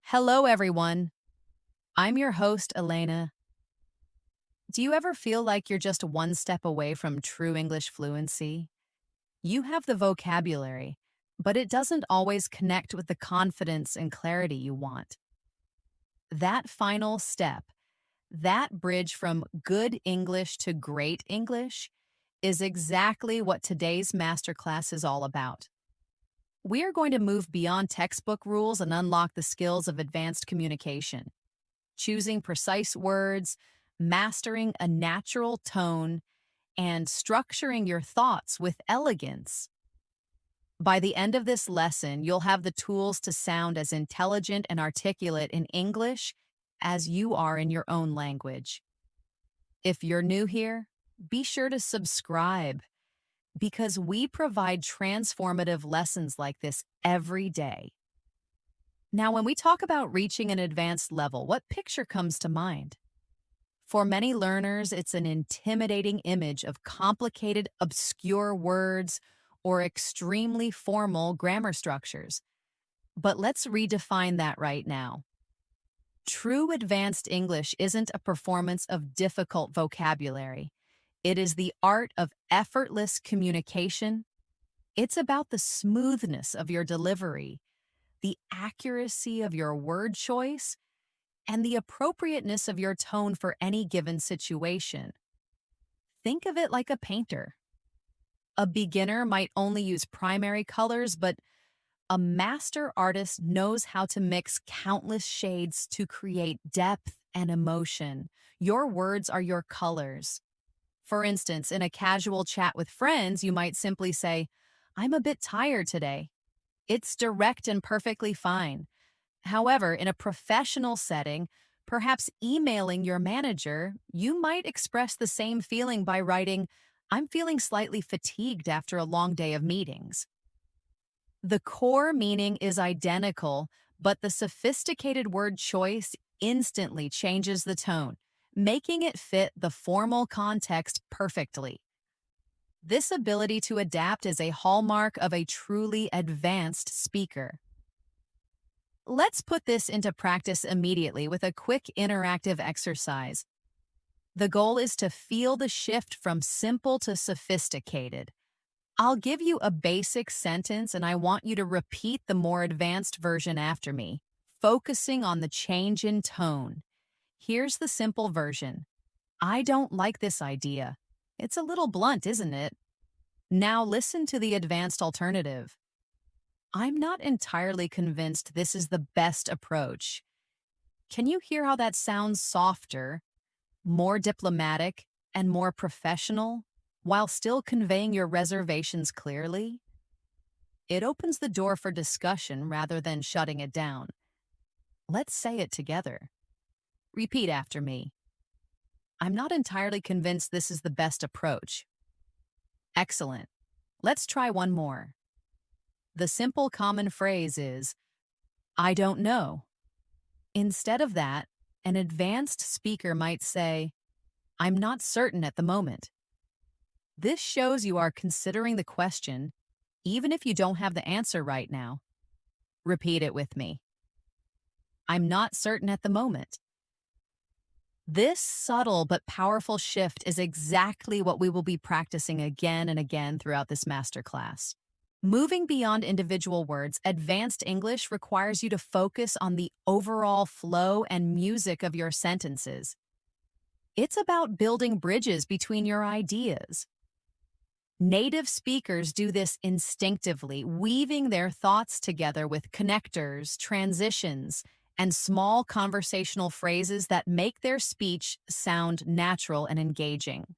Hello, everyone. I'm your host, Elena. Do you ever feel like you're just one step away from true English fluency? You have the vocabulary, but it doesn't always connect with the confidence and clarity you want. That final step, that bridge from good English to great English, is exactly what today's masterclass is all about. We are going to move beyond textbook rules and unlock the skills of advanced communication. Choosing precise words, mastering a natural tone, and structuring your thoughts with elegance. By the end of this lesson, you'll have the tools to sound as intelligent and articulate in English as you are in your own language. If you're new here, be sure to subscribe because we provide transformative lessons like this every day. Now, when we talk about reaching an advanced level, what picture comes to mind? For many learners, it's an intimidating image of complicated, obscure words or extremely formal grammar structures. But let's redefine that right now. True advanced English isn't a performance of difficult vocabulary. It is the art of effortless communication. It's about the smoothness of your delivery, the accuracy of your word choice, and the appropriateness of your tone for any given situation. Think of it like a painter. A beginner might only use primary colors, but a master artist knows how to mix countless shades to create depth and emotion. Your words are your colors. For instance, in a casual chat with friends, you might simply say, "I'm a bit tired today." It's direct and perfectly fine. However, in a professional setting, perhaps emailing your manager, you might express the same feeling by writing, "I'm feeling slightly fatigued after a long day of meetings." The core meaning is identical, but the sophisticated word choice instantly changes the tone, making it fit the formal context perfectly. This ability to adapt is a hallmark of a truly advanced speaker. Let's put this into practice immediately with a quick interactive exercise. The goal is to feel the shift from simple to sophisticated. I'll give you a basic sentence and I want you to repeat the more advanced version after me, focusing on the change in tone. Here's the simple version. "I don't like this idea. It's a little blunt, isn't it?" Now listen to the advanced alternative. "I'm not entirely convinced this is the best approach." Can you hear how that sounds softer, more diplomatic, and more professional, while still conveying your reservations clearly? It opens the door for discussion rather than shutting it down. Let's say it together. Repeat after me. "I'm not entirely convinced this is the best approach." Excellent. Let's try one more. The simple common phrase is, "I don't know." Instead of that, an advanced speaker might say, "I'm not certain at the moment." This shows you are considering the question, even if you don't have the answer right now. Repeat it with me. "I'm not certain at the moment." This subtle but powerful shift is exactly what we will be practicing again and again throughout this masterclass. Moving beyond individual words, advanced English requires you to focus on the overall flow and music of your sentences. It's about building bridges between your ideas. Native speakers do this instinctively, weaving their thoughts together with connectors, transitions, and small conversational phrases that make their speech sound natural and engaging.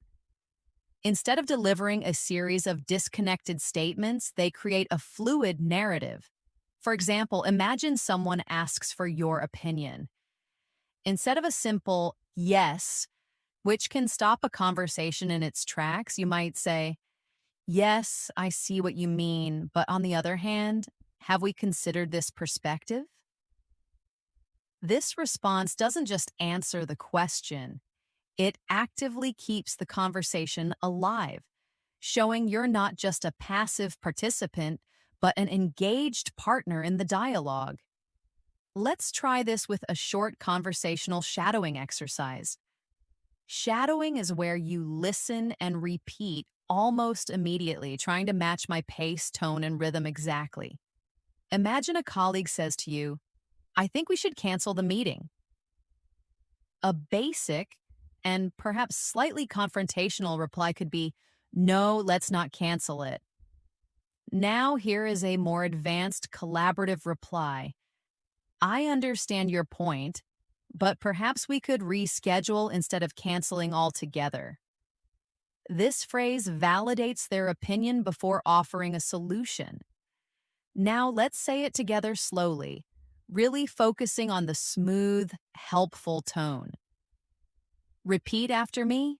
Instead of delivering a series of disconnected statements, they create a fluid narrative. For example, imagine someone asks for your opinion. Instead of a simple yes, which can stop a conversation in its tracks, you might say, "Yes, I see what you mean, but on the other hand, have we considered this perspective?" This response doesn't just answer the question, it actively keeps the conversation alive, showing you're not just a passive participant, but an engaged partner in the dialogue. Let's try this with a short conversational shadowing exercise. Shadowing is where you listen and repeat almost immediately, trying to match my pace, tone, and rhythm exactly. Imagine a colleague says to you, I think we should cancel the meeting. A basic and perhaps slightly confrontational reply could be, no, let's not cancel it. Now, here is a more advanced collaborative reply. I understand your point, but perhaps we could reschedule instead of canceling altogether. This phrase validates their opinion before offering a solution. Now, let's say it together slowly, really focusing on the smooth, helpful tone. Repeat after me.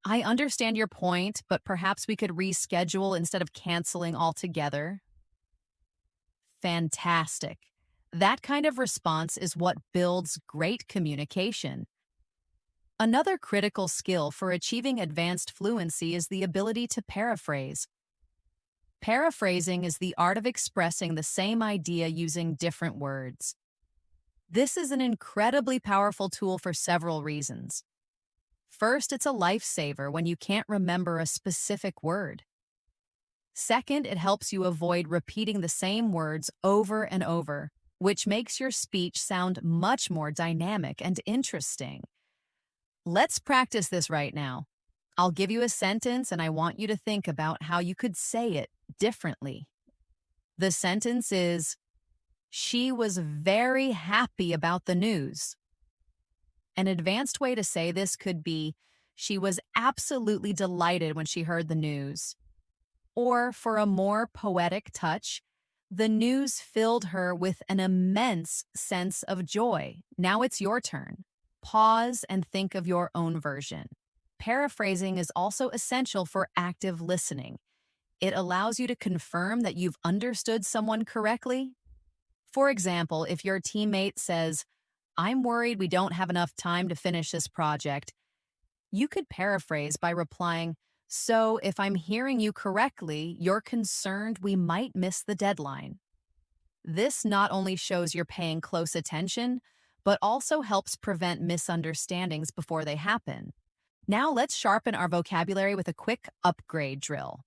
I understand your point, but perhaps we could reschedule instead of canceling altogether. Fantastic. That kind of response is what builds great communication. Another critical skill for achieving advanced fluency is the ability to paraphrase. Paraphrasing is the art of expressing the same idea using different words. This is an incredibly powerful tool for several reasons. First, it's a lifesaver when you can't remember a specific word. Second, it helps you avoid repeating the same words over and over, which makes your speech sound much more dynamic and interesting. Let's practice this right now. I'll give you a sentence and I want you to think about how you could say it differently. The sentence is, she was very happy about the news. An advanced way to say this could be, she was absolutely delighted when she heard the news. Or, for a more poetic touch, the news filled her with an immense sense of joy. Now it's your turn. Pause and think of your own version. Paraphrasing is also essential for active listening. It allows you to confirm that you've understood someone correctly. For example, if your teammate says, I'm worried we don't have enough time to finish this project, you could paraphrase by replying, so if I'm hearing you correctly, you're concerned we might miss the deadline. This not only shows you're paying close attention, but also helps prevent misunderstandings before they happen. Now let's sharpen our vocabulary with a quick upgrade drill.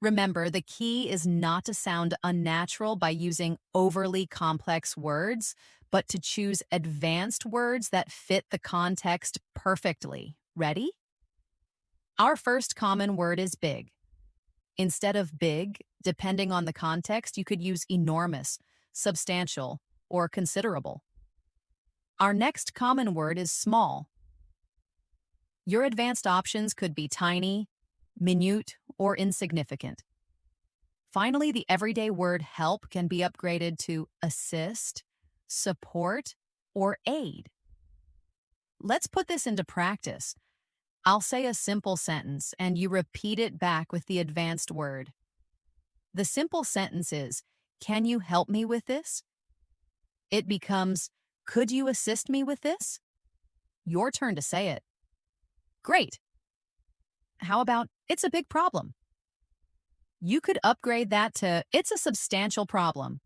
Remember, the key is not to sound unnatural by using overly complex words, but to choose advanced words that fit the context perfectly. Ready? Our first common word is big. Instead of big, depending on the context, you could use enormous, substantial, or considerable. Our next common word is small. Your advanced options could be tiny, minute, or insignificant. Finally, the everyday word help can be upgraded to assist, support, or aid. Let's put this into practice. I'll say a simple sentence, and you repeat it back with the advanced word. The simple sentence is, can you help me with this? It becomes, could you assist me with this? Your turn to say it. Great. How about, it's a big problem? You could upgrade that to, it's a substantial problem.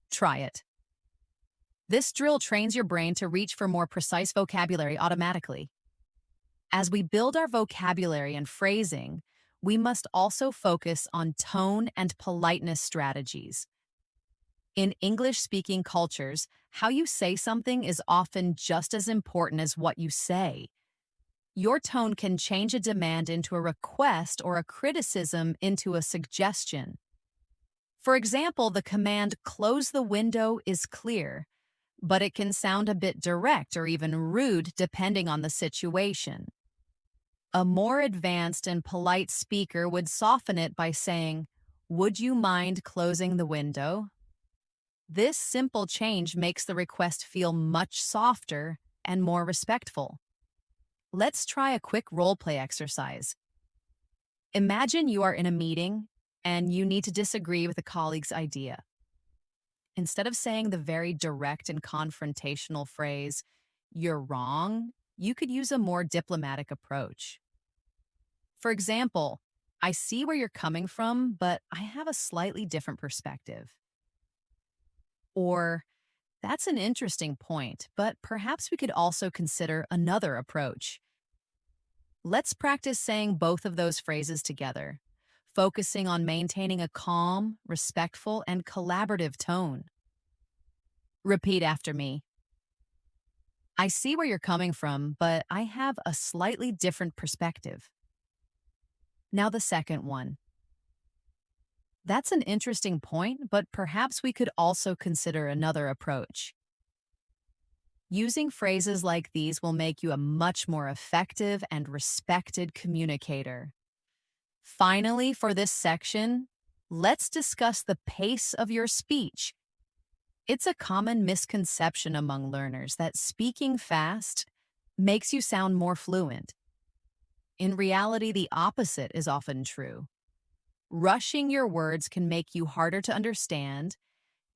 Try it. This drill trains your brain to reach for more precise vocabulary automatically. As we build our vocabulary and phrasing, we must also focus on tone and politeness strategies. In English-speaking cultures, how you say something is often just as important as what you say. Your tone can change a demand into a request or a criticism into a suggestion. For example, the command close the window is clear, but it can sound a bit direct or even rude depending on the situation. A more advanced and polite speaker would soften it by saying, would you mind closing the window? This simple change makes the request feel much softer and more respectful. Let's try a quick role-play exercise. Imagine you are in a meeting and you need to disagree with a colleague's idea. Instead of saying the very direct and confrontational phrase, you're wrong, you could use a more diplomatic approach. For example, I see where you're coming from, but I have a slightly different perspective. Or, that's an interesting point, but perhaps we could also consider another approach. Let's practice saying both of those phrases together, focusing on maintaining a calm, respectful, and collaborative tone. Repeat after me. I see where you're coming from, but I have a slightly different perspective. Now, the second one. That's an interesting point, but perhaps we could also consider another approach. Using phrases like these will make you a much more effective and respected communicator. Finally, for this section, let's discuss the pace of your speech. It's a common misconception among learners that speaking fast makes you sound more fluent. In reality, the opposite is often true. Rushing your words can make you harder to understand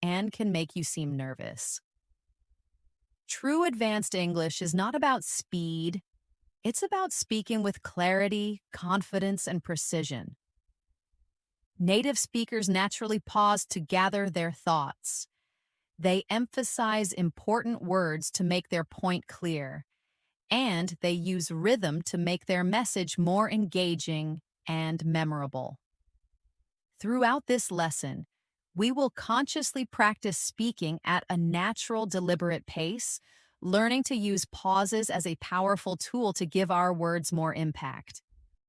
and can make you seem nervous. True advanced English is not about speed, it's about speaking with clarity, confidence, and precision. Native speakers naturally pause to gather their thoughts. They emphasize important words to make their point clear, and they use rhythm to make their message more engaging and memorable. Throughout this lesson, we will consciously practice speaking at a natural, deliberate pace, learning to use pauses as a powerful tool to give our words more impact.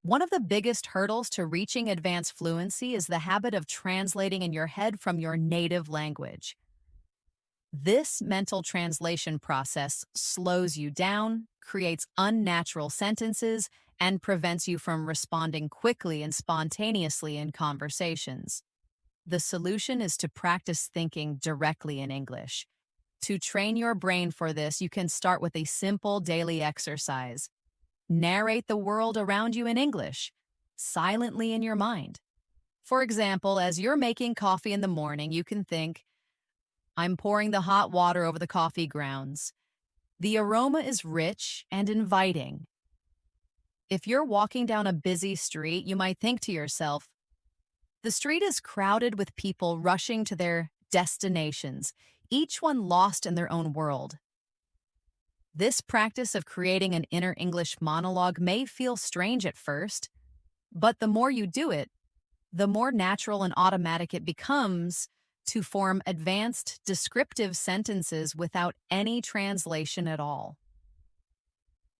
One of the biggest hurdles to reaching advanced fluency is the habit of translating in your head from your native language. This mental translation process slows you down, creates unnatural sentences, and prevents you from responding quickly and spontaneously in conversations. The solution is to practice thinking directly in English. To train your brain for this, you can start with a simple daily exercise. Narrate the world around you in English, silently in your mind. For example, as you're making coffee in the morning, you can think, I'm pouring the hot water over the coffee grounds. The aroma is rich and inviting. If you're walking down a busy street, you might think to yourself, the street is crowded with people rushing to their destinations, each one lost in their own world. This practice of creating an inner English monologue may feel strange at first, but the more you do it, the more natural and automatic it becomes to form advanced, descriptive sentences without any translation at all.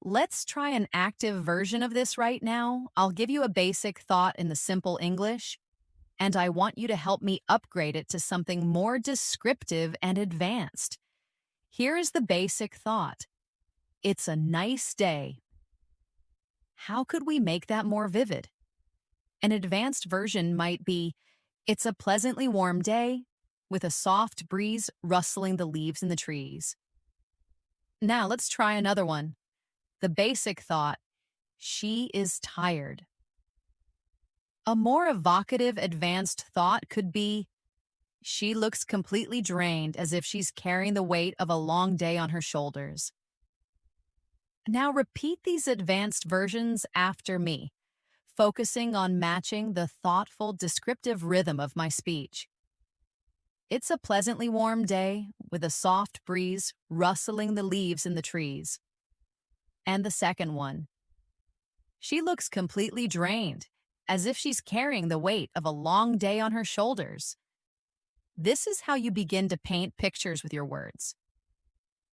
Let's try an active version of this right now. I'll give you a basic thought in the simple English, and I want you to help me upgrade it to something more descriptive and advanced. Here is the basic thought. It's a nice day. How could we make that more vivid? An advanced version might be, it's a pleasantly warm day with a soft breeze rustling the leaves in the trees. Now let's try another one. The basic thought, she is tired. A more evocative, advanced thought could be, she looks completely drained as if she's carrying the weight of a long day on her shoulders. Now repeat these advanced versions after me, focusing on matching the thoughtful, descriptive rhythm of my speech. It's a pleasantly warm day with a soft breeze rustling the leaves in the trees. And the second one. She looks completely drained, as if she's carrying the weight of a long day on her shoulders. This is how you begin to paint pictures with your words.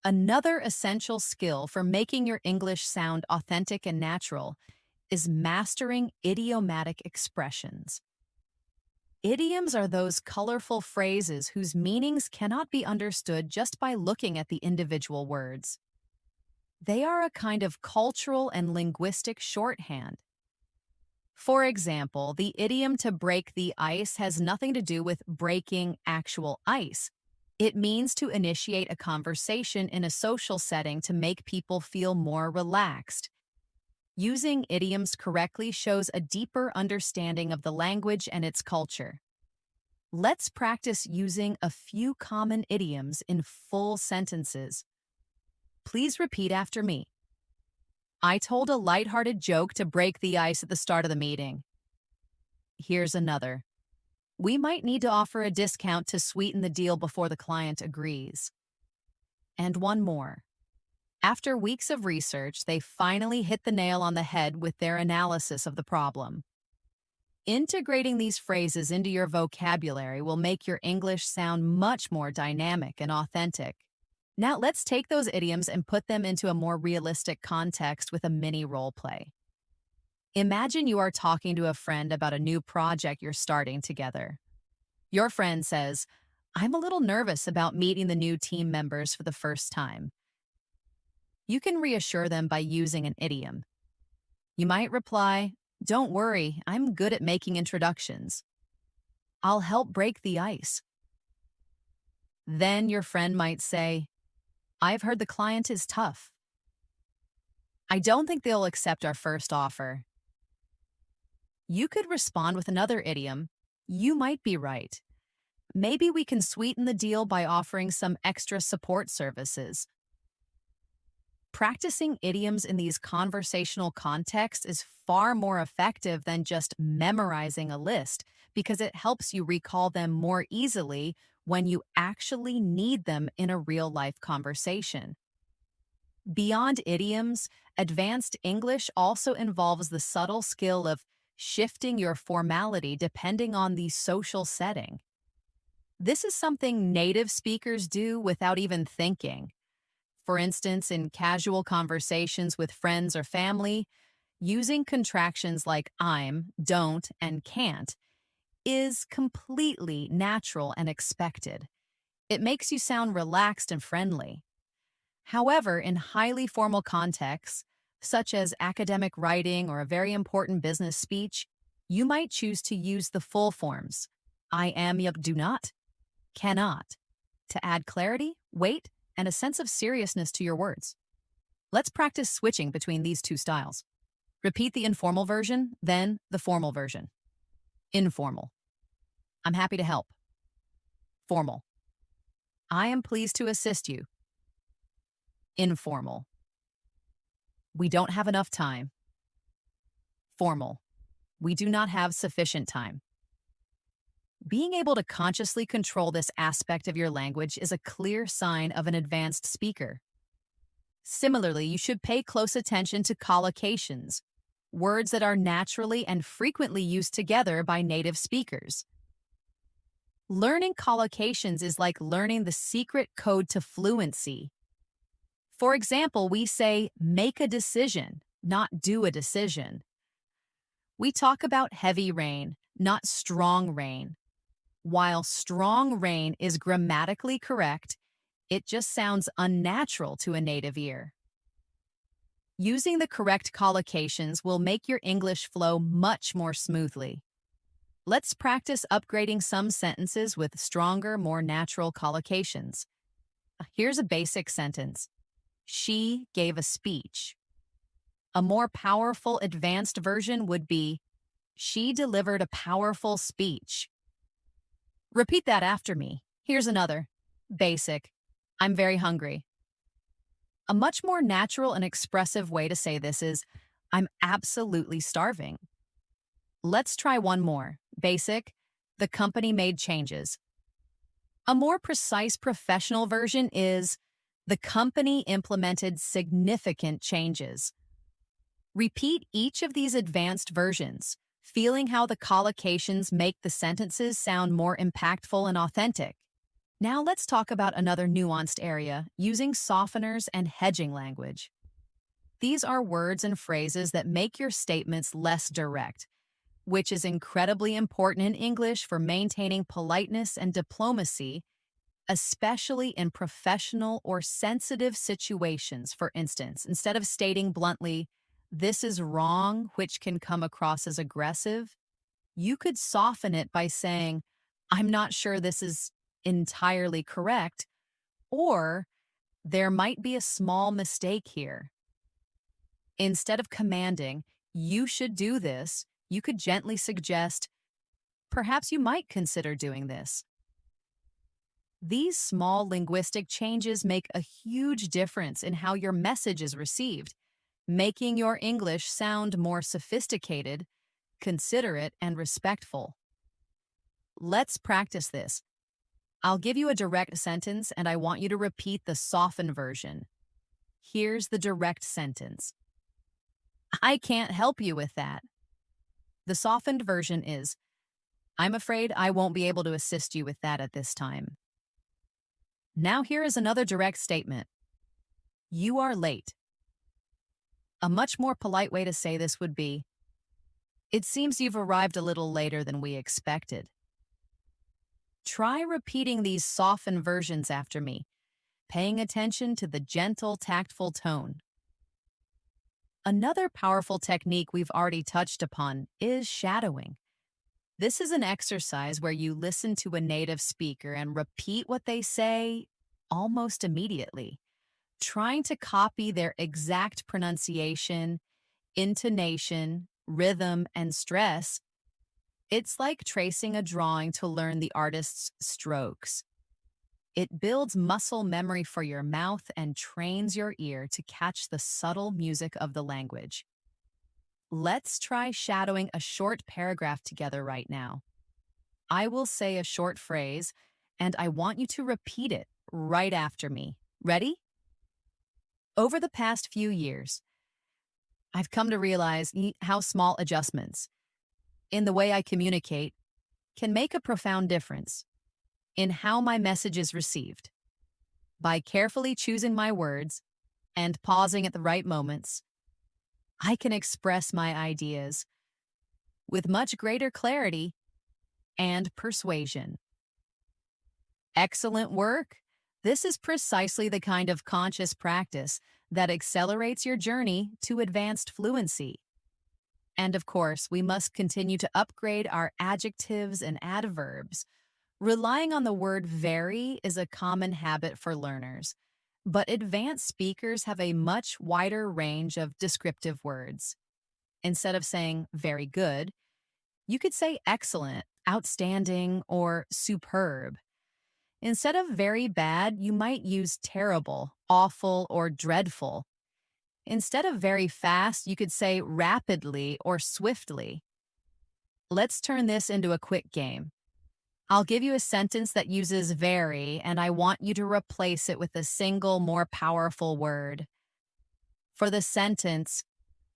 Another essential skill for making your English sound authentic and natural is mastering idiomatic expressions. Idioms are those colorful phrases whose meanings cannot be understood just by looking at the individual words. They are a kind of cultural and linguistic shorthand. For example, the idiom to break the ice has nothing to do with breaking actual ice. It means to initiate a conversation in a social setting to make people feel more relaxed. Using idioms correctly shows a deeper understanding of the language and its culture. Let's practice using a few common idioms in full sentences. Please repeat after me. I told a lighthearted joke to break the ice at the start of the meeting. Here's another. We might need to offer a discount to sweeten the deal before the client agrees. And one more. After weeks of research, they finally hit the nail on the head with their analysis of the problem. Integrating these phrases into your vocabulary will make your English sound much more dynamic and authentic. Now let's take those idioms and put them into a more realistic context with a mini role play. Imagine you are talking to a friend about a new project you're starting together. Your friend says, "I'm a little nervous about meeting the new team members for the first time." You can reassure them by using an idiom. You might reply, "Don't worry, I'm good at making introductions. I'll help break the ice." Then your friend might say, "I've heard the client is tough. I don't think they'll accept our first offer." You could respond with another idiom. "You might be right. Maybe we can sweeten the deal by offering some extra support services." Practicing idioms in these conversational contexts is far more effective than just memorizing a list because it helps you recall them more easily when you actually need them in a real-life conversation. Beyond idioms, advanced English also involves the subtle skill of shifting your formality depending on the social setting. This is something native speakers do without even thinking. For instance, in casual conversations with friends or family, using contractions like I'm, don't, and can't is completely natural and expected. It makes you sound relaxed and friendly. However, in highly formal contexts, such as academic writing or a very important business speech, you might choose to use the full forms, I am, you do not, cannot, to add clarity, weight, and a sense of seriousness to your words. Let's practice switching between these two styles. Repeat the informal version, then the formal version. Informal. I'm happy to help. Formal. I am pleased to assist you. Informal. We don't have enough time. Formal. We do not have sufficient time. Being able to consciously control this aspect of your language is a clear sign of an advanced speaker. Similarly, you should pay close attention to collocations, words that are naturally and frequently used together by native speakers. Learning collocations is like learning the secret code to fluency. For example, we say, make a decision, not do a decision. We talk about heavy rain, not strong rain. While strong rain is grammatically correct, it just sounds unnatural to a native ear. Using the correct collocations will make your English flow much more smoothly. Let's practice upgrading some sentences with stronger, more natural collocations. Here's a basic sentence. She gave a speech. A more powerful, advanced version would be, she delivered a powerful speech. Repeat that after me. Here's another. Basic. I'm very hungry. A much more natural and expressive way to say this is, I'm absolutely starving. Let's try one more. Basic. The company made changes. A more precise professional version is, the company implemented significant changes. Repeat each of these advanced versions, feeling how the collocations make the sentences sound more impactful and authentic. Now let's talk about another nuanced area, using softeners and hedging language. These are words and phrases that make your statements less direct, which is incredibly important in English for maintaining politeness and diplomacy, especially in professional or sensitive situations. For instance, instead of stating bluntly, this is wrong, which can come across as aggressive, you could soften it by saying, I'm not sure this is entirely correct, or there might be a small mistake here. Instead of commanding, you should do this, you could gently suggest, perhaps you might consider doing this. These small linguistic changes make a huge difference in how your message is received, making your English sound more sophisticated, considerate, and respectful. Let's practice this. I'll give you a direct sentence and I want you to repeat the softened version. Here's the direct sentence. I can't help you with that. The softened version is, I'm afraid I won't be able to assist you with that at this time. Now here is another direct statement. You are late. A much more polite way to say this would be, it seems you've arrived a little later than we expected. Try repeating these softened versions after me, paying attention to the gentle, tactful tone. Another powerful technique we've already touched upon is shadowing. This is an exercise where you listen to a native speaker and repeat what they say almost immediately, trying to copy their exact pronunciation, intonation, rhythm, and stress. It's like tracing a drawing to learn the artist's strokes. It builds muscle memory for your mouth and trains your ear to catch the subtle music of the language. Let's try shadowing a short paragraph together right now. I will say a short phrase, and I want you to repeat it right after me. Ready? Over the past few years, I've come to realize how small adjustments in the way I communicate can make a profound difference in how my message is received. By carefully choosing my words and pausing at the right moments, I can express my ideas with much greater clarity and persuasion. Excellent work! This is precisely the kind of conscious practice that accelerates your journey to advanced fluency. And of course, we must continue to upgrade our adjectives and adverbs. Relying on the word very is a common habit for learners, but advanced speakers have a much wider range of descriptive words. Instead of saying very good, you could say excellent, outstanding, or superb. Instead of very bad, you might use terrible, awful, or dreadful. Instead of very fast, you could say rapidly or swiftly. Let's turn this into a quick game. I'll give you a sentence that uses very, and I want you to replace it with a single, more powerful word. For the sentence,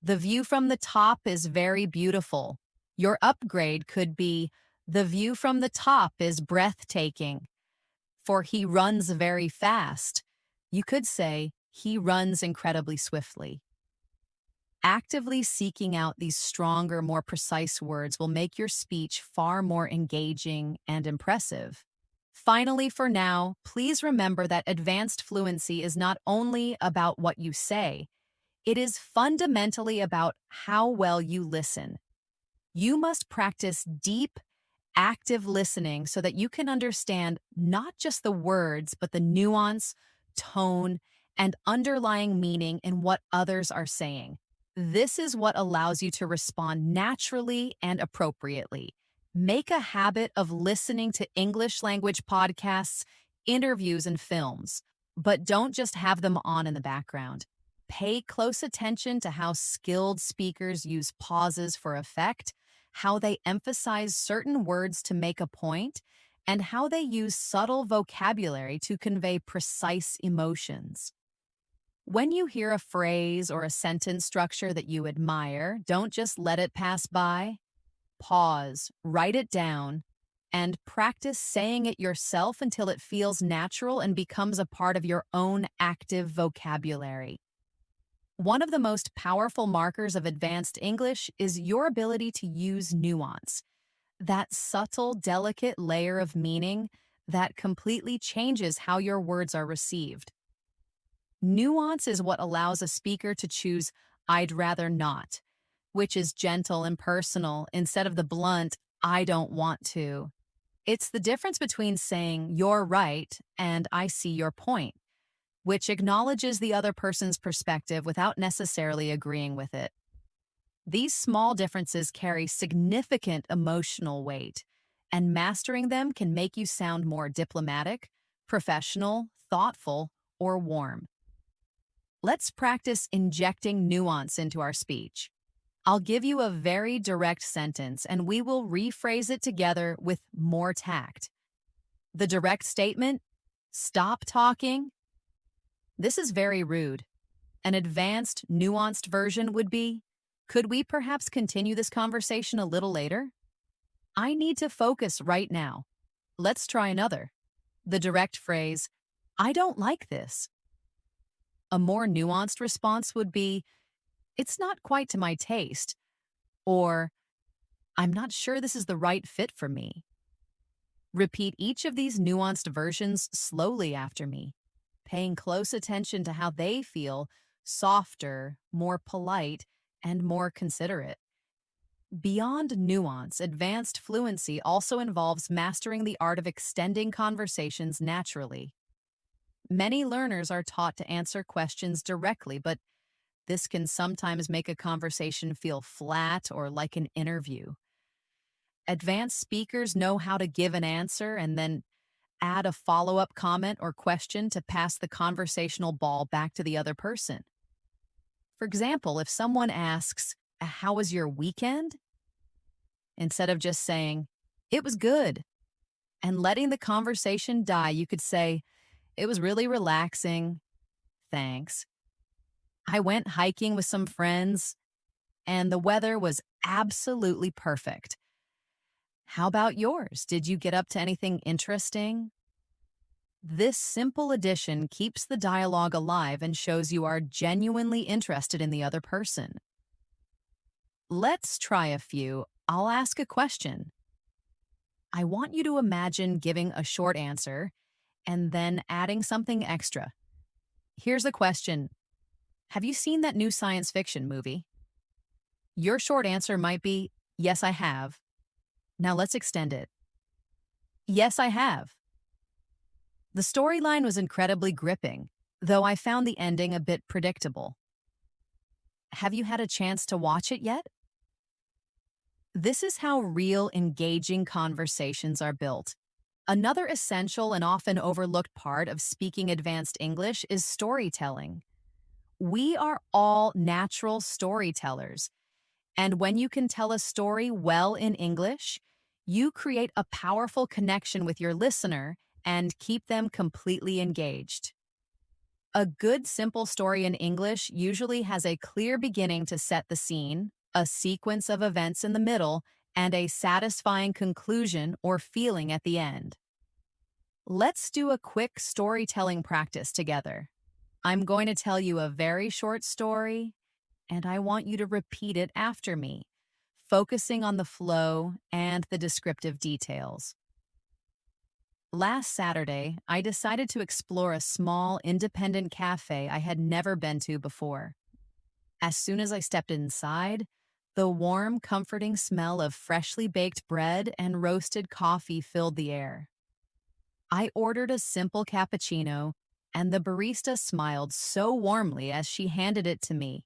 the view from the top is very beautiful. Your upgrade could be, the view from the top is breathtaking. For he runs very fast, you could say, he runs incredibly swiftly. Actively seeking out these stronger, more precise words will make your speech far more engaging and impressive. Finally, for now, please remember that advanced fluency is not only about what you say, it is fundamentally about how well you listen. You must practice deep, active listening so that you can understand not just the words, but the nuance, tone, and underlying meaning in what others are saying. This is what allows you to respond naturally and appropriately. Make a habit of listening to English language podcasts, interviews, and films, but don't just have them on in the background. Pay close attention to how skilled speakers use pauses for effect, how they emphasize certain words to make a point, and how they use subtle vocabulary to convey precise emotions. When you hear a phrase or a sentence structure that you admire, don't just let it pass by. Pause, write it down, and practice saying it yourself until it feels natural and becomes a part of your own active vocabulary. One of the most powerful markers of advanced English is your ability to use nuance, that subtle, delicate layer of meaning that completely changes how your words are received. Nuance is what allows a speaker to choose "I'd rather not," which is gentle and personal, instead of the blunt "I don't want to." It's the difference between saying "you're right" and "I see your point," which acknowledges the other person's perspective without necessarily agreeing with it. These small differences carry significant emotional weight, and mastering them can make you sound more diplomatic, professional, thoughtful, or warm. Let's practice injecting nuance into our speech. I'll give you a very direct sentence and we will rephrase it together with more tact. The direct statement, "Stop talking." This is very rude. An advanced, nuanced version would be, "Could we perhaps continue this conversation a little later? I need to focus right now. Let's try another." The direct phrase, "I don't like this." A more nuanced response would be, "It's not quite to my taste," or "I'm not sure this is the right fit for me." Repeat each of these nuanced versions slowly after me, paying close attention to how they feel softer, more polite, and more considerate. Beyond nuance, advanced fluency also involves mastering the art of extending conversations naturally. Many learners are taught to answer questions directly, but this can sometimes make a conversation feel flat or like an interview. Advanced speakers know how to give an answer and then add a follow-up comment or question to pass the conversational ball back to the other person. For example, if someone asks, "How was your weekend?" instead of just saying, "It was good," and letting the conversation die, you could say, "It was really relaxing. Thanks. I went hiking with some friends, and the weather was absolutely perfect. How about yours? Did you get up to anything interesting?" This simple addition keeps the dialogue alive and shows you are genuinely interested in the other person. Let's try a few. I'll ask a question. I want you to imagine giving a short answer and then adding something extra. Here's a question. Have you seen that new science fiction movie? Your short answer might be, "Yes, I have." Now let's extend it. "Yes, I have." The storyline was incredibly gripping, though I found the ending a bit predictable. Have you had a chance to watch it yet? This is how real, engaging conversations are built. Another essential and often overlooked part of speaking advanced English is storytelling. We are all natural storytellers, and when you can tell a story well in English, you create a powerful connection with your listener and keep them completely engaged. A good, simple story in English usually has a clear beginning to set the scene, a sequence of events in the middle, and a satisfying conclusion or feeling at the end. Let's do a quick storytelling practice together. I'm going to tell you a very short story, and I want you to repeat it after me, focusing on the flow and the descriptive details. Last Saturday, I decided to explore a small, independent cafe I had never been to before. As soon as I stepped inside, the warm, comforting smell of freshly baked bread and roasted coffee filled the air. I ordered a simple cappuccino, and the barista smiled so warmly as she handed it to me.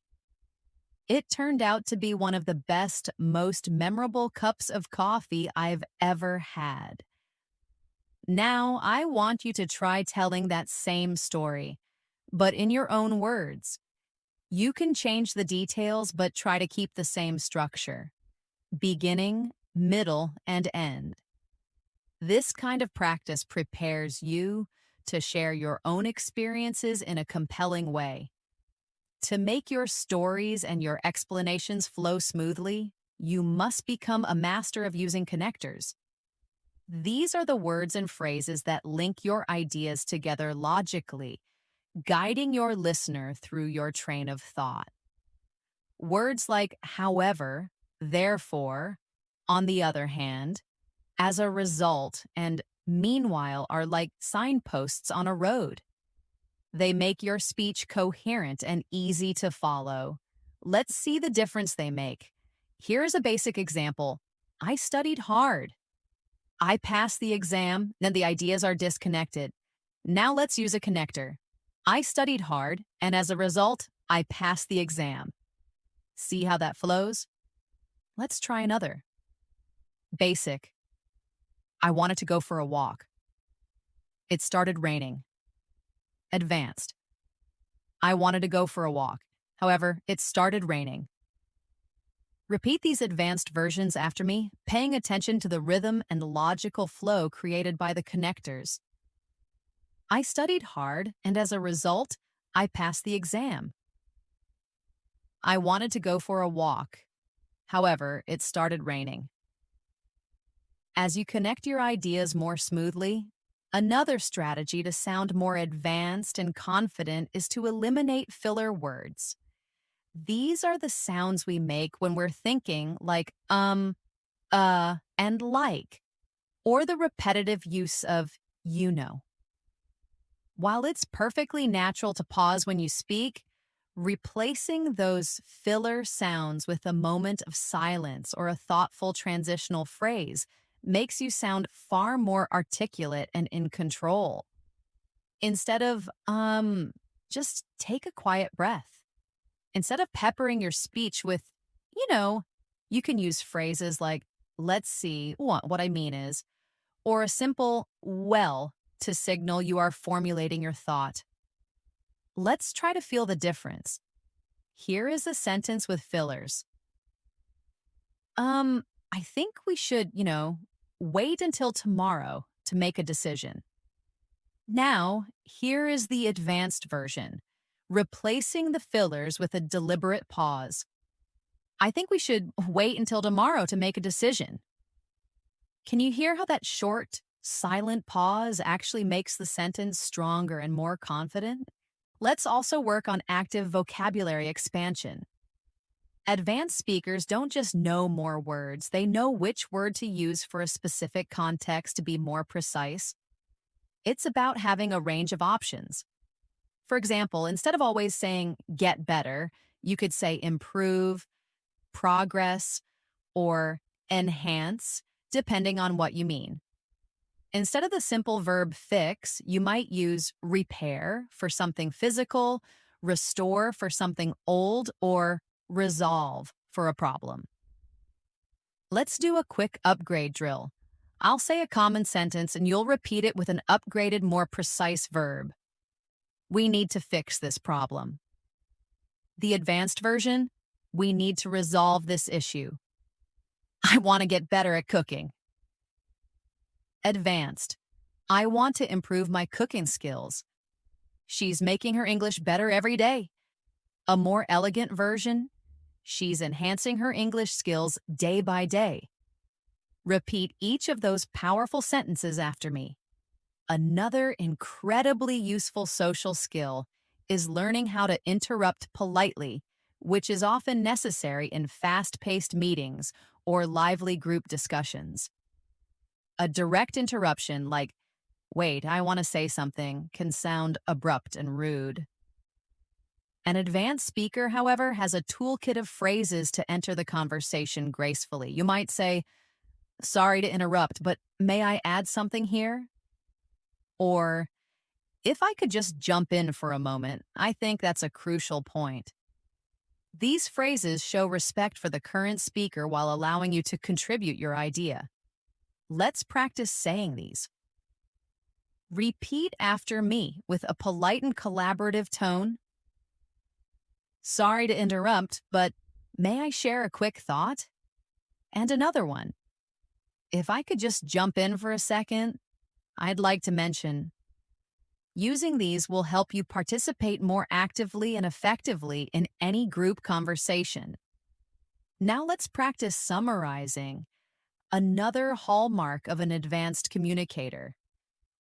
It turned out to be one of the best, most memorable cups of coffee I've ever had. Now, I want you to try telling that same story, but in your own words. You can change the details, but try to keep the same structure: beginning, middle, and end. This kind of practice prepares you to share your own experiences in a compelling way. To make your stories and your explanations flow smoothly, you must become a master of using connectors. These are the words and phrases that link your ideas together logically, guiding your listener through your train of thought. Words like however, therefore, on the other hand, as a result, and meanwhile are like signposts on a road. They make your speech coherent and easy to follow. Let's see the difference they make. Here's a basic example. I studied hard. I passed the exam, then the ideas are disconnected. Now let's use a connector. I studied hard, and as a result, I passed the exam. See how that flows? Let's try another. Basic. I wanted to go for a walk. It started raining. Advanced. I wanted to go for a walk. However, it started raining. Repeat these advanced versions after me, paying attention to the rhythm and logical flow created by the connectors. I studied hard, and as a result, I passed the exam. I wanted to go for a walk. However, it started raining. As you connect your ideas more smoothly, another strategy to sound more advanced and confident is to eliminate filler words. These are the sounds we make when we're thinking like and like, or the repetitive use of you know. While it's perfectly natural to pause when you speak, replacing those filler sounds with a moment of silence or a thoughtful transitional phrase makes you sound far more articulate and in control. Instead of, just take a quiet breath. Instead of peppering your speech with, you know, you can use phrases like, let's see, what I mean is, or a simple, well, to signal you are formulating your thought. Let's try to feel the difference. Here is a sentence with fillers. I think we should, wait until tomorrow to make a decision. Now, here is the advanced version, replacing the fillers with a deliberate pause. I think we should wait until tomorrow to make a decision. Can you hear how that short, silent pause actually makes the sentence stronger and more confident? Let's also work on active vocabulary expansion. Advanced speakers don't just know more words, they know which word to use for a specific context to be more precise. It's about having a range of options. For example, instead of always saying get better, you could say improve, progress, or enhance, depending on what you mean. Instead of the simple verb fix, you might use repair for something physical, restore for something old, or resolve for a problem. Let's do a quick upgrade drill. I'll say a common sentence and you'll repeat it with an upgraded, more precise verb. We need to fix this problem. The advanced version, we need to resolve this issue. I want to get better at cooking. Advanced, I want to improve my cooking skills. She's making her English better every day. A more elegant version, she's enhancing her English skills day by day. Repeat each of those powerful sentences after me. Another incredibly useful social skill is learning how to interrupt politely, which is often necessary in fast-paced meetings or lively group discussions. A direct interruption like, wait, I want to say something, can sound abrupt and rude. An advanced speaker, however, has a toolkit of phrases to enter the conversation gracefully. You might say, sorry to interrupt, but may I add something here? Or, if I could just jump in for a moment, I think that's a crucial point. These phrases show respect for the current speaker while allowing you to contribute your idea. Let's practice saying these. Repeat after me with a polite and collaborative tone. Sorry to interrupt, but may I share a quick thought? And another one. If I could just jump in for a second, I'd like to mention. Using these will help you participate more actively and effectively in any group conversation. Now let's practice summarizing, another hallmark of an advanced communicator.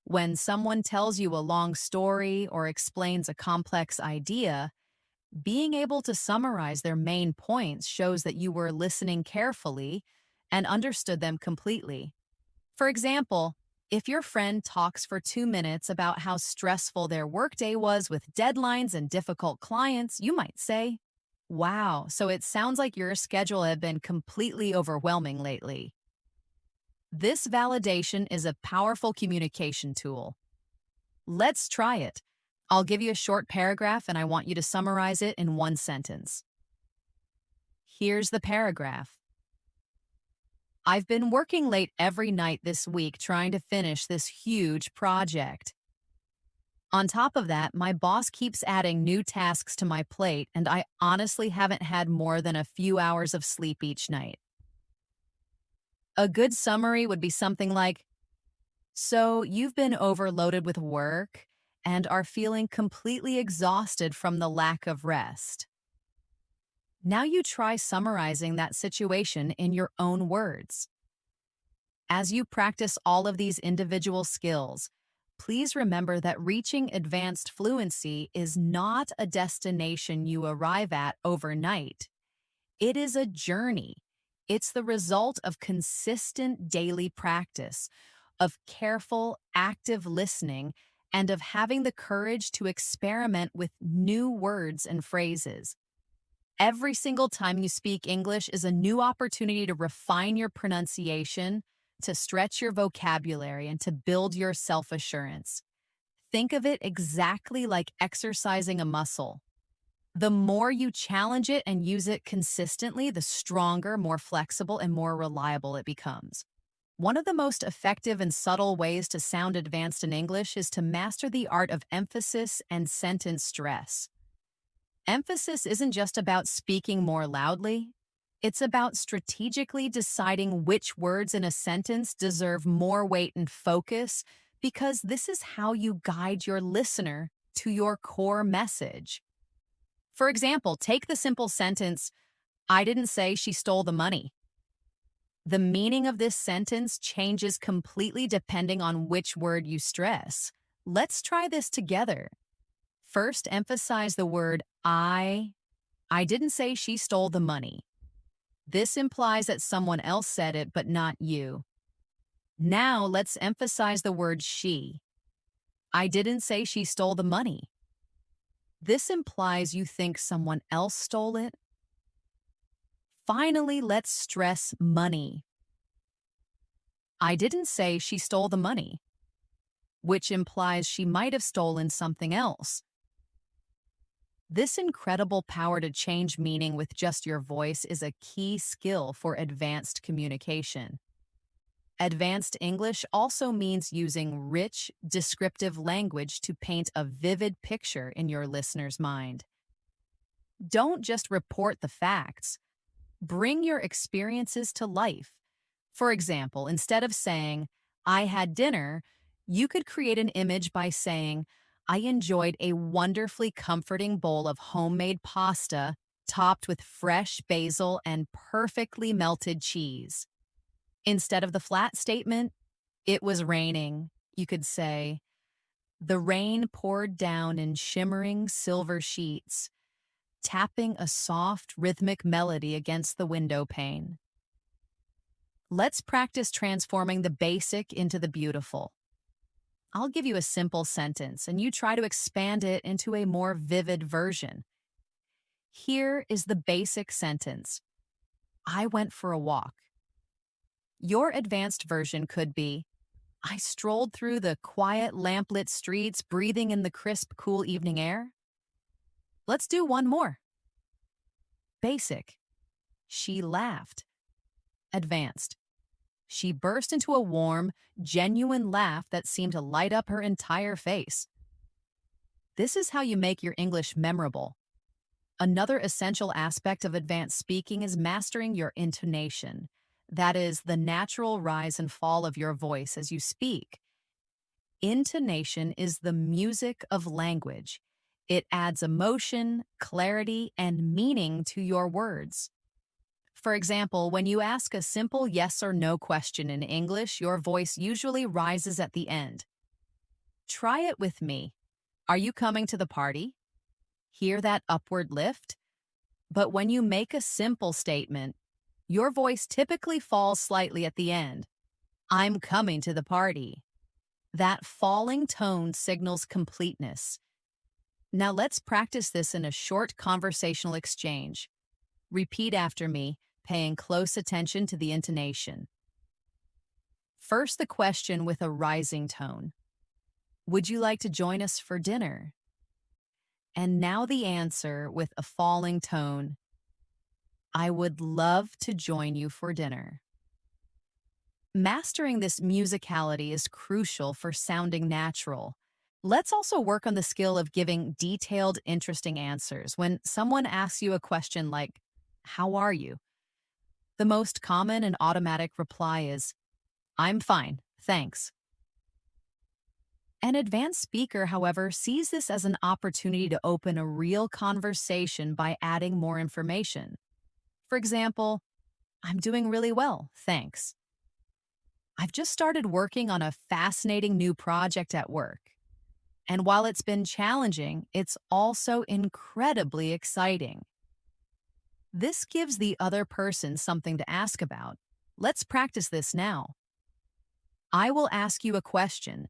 When someone tells you a long story or explains a complex idea, being able to summarize their main points shows that you were listening carefully and understood them completely. For example, if your friend talks for 2 minutes about how stressful their workday was with deadlines and difficult clients, you might say, wow, so it sounds like your schedule had been completely overwhelming lately. This validation is a powerful communication tool. Let's try it. I'll give you a short paragraph and I want you to summarize it in one sentence. Here's the paragraph. I've been working late every night this week trying to finish this huge project. On top of that, my boss keeps adding new tasks to my plate, and I honestly haven't had more than a few hours of sleep each night. A good summary would be something like, so you've been overloaded with work and are feeling completely exhausted from the lack of rest. Now you try summarizing that situation in your own words. As you practice all of these individual skills, please remember that reaching advanced fluency is not a destination you arrive at overnight. It is a journey. It's the result of consistent daily practice, of careful, active listening, and of having the courage to experiment with new words and phrases. Every single time you speak English is a new opportunity to refine your pronunciation, to stretch your vocabulary, and to build your self-assurance. Think of it exactly like exercising a muscle. The more you challenge it and use it consistently, the stronger, more flexible, and more reliable it becomes. One of the most effective and subtle ways to sound advanced in English is to master the art of emphasis and sentence stress. Emphasis isn't just about speaking more loudly. It's about strategically deciding which words in a sentence deserve more weight and focus, because this is how you guide your listener to your core message. For example, take the simple sentence, I didn't say she stole the money. The meaning of this sentence changes completely depending on which word you stress. Let's try this together. First, emphasize the word I. I didn't say she stole the money. This implies that someone else said it, but not you. Now, let's emphasize the word she. I didn't say she stole the money. This implies you think someone else stole it. Finally, let's stress money. I didn't say she stole the money, which implies she might have stolen something else. This incredible power to change meaning with just your voice is a key skill for advanced communication. Advanced English also means using rich, descriptive language to paint a vivid picture in your listener's mind. Don't just report the facts. Bring your experiences to life. For example, instead of saying, I had dinner, you could create an image by saying, I enjoyed a wonderfully comforting bowl of homemade pasta topped with fresh basil and perfectly melted cheese. Instead of the flat statement, it was raining, you could say, the rain poured down in shimmering silver sheets, tapping a soft, rhythmic melody against the window pane. Let's practice transforming the basic into the beautiful. I'll give you a simple sentence, and you try to expand it into a more vivid version. Here is the basic sentence. I went for a walk. Your advanced version could be, I strolled through the quiet, lamplit streets, breathing in the crisp, cool evening air. Let's do one more. Basic. She laughed. Advanced. She burst into a warm, genuine laugh that seemed to light up her entire face. This is how you make your English memorable. Another essential aspect of advanced speaking is mastering your intonation. That is, the natural rise and fall of your voice as you speak. Intonation is the music of language. It adds emotion, clarity, and meaning to your words. For example, when you ask a simple yes or no question in English, your voice usually rises at the end. Try it with me. Are you coming to the party? Hear that upward lift? But when you make a simple statement, your voice typically falls slightly at the end. I'm coming to the party. That falling tone signals completeness. Now let's practice this in a short conversational exchange. Repeat after me, paying close attention to the intonation. First, the question with a rising tone. Would you like to join us for dinner? And now the answer with a falling tone. I would love to join you for dinner. Mastering this musicality is crucial for sounding natural. Let's also work on the skill of giving detailed, interesting answers. When someone asks you a question like, "How are you?" the most common and automatic reply is, "I'm fine, thanks." An advanced speaker, however, sees this as an opportunity to open a real conversation by adding more information. For example, "I'm doing really well, thanks. I've just started working on a fascinating new project at work. And while it's been challenging, it's also incredibly exciting." This gives the other person something to ask about. Let's practice this now. I will ask you a question,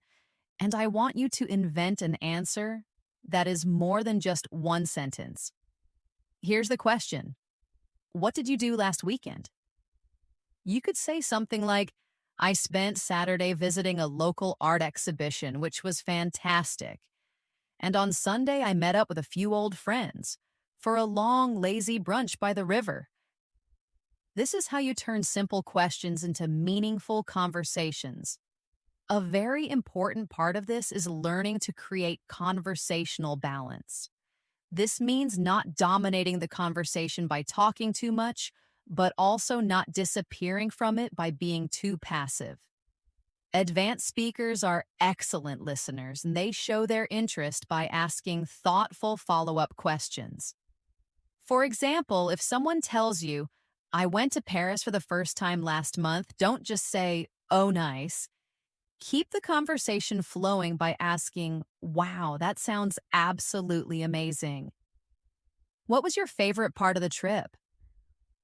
and I want you to invent an answer that is more than just one sentence. Here's the question: what did you do last weekend? You could say something like, "I spent Saturday visiting a local art exhibition, which was fantastic. And on Sunday, I met up with a few old friends for a long, lazy brunch by the river." This is how you turn simple questions into meaningful conversations. A very important part of this is learning to create conversational balance. This means not dominating the conversation by talking too much, but also not disappearing from it by being too passive. Advanced speakers are excellent listeners, and they show their interest by asking thoughtful follow-up questions. For example, if someone tells you, "I went to Paris for the first time last month," don't just say, "Oh, nice." Keep the conversation flowing by asking, "Wow, that sounds absolutely amazing. What was your favorite part of the trip?"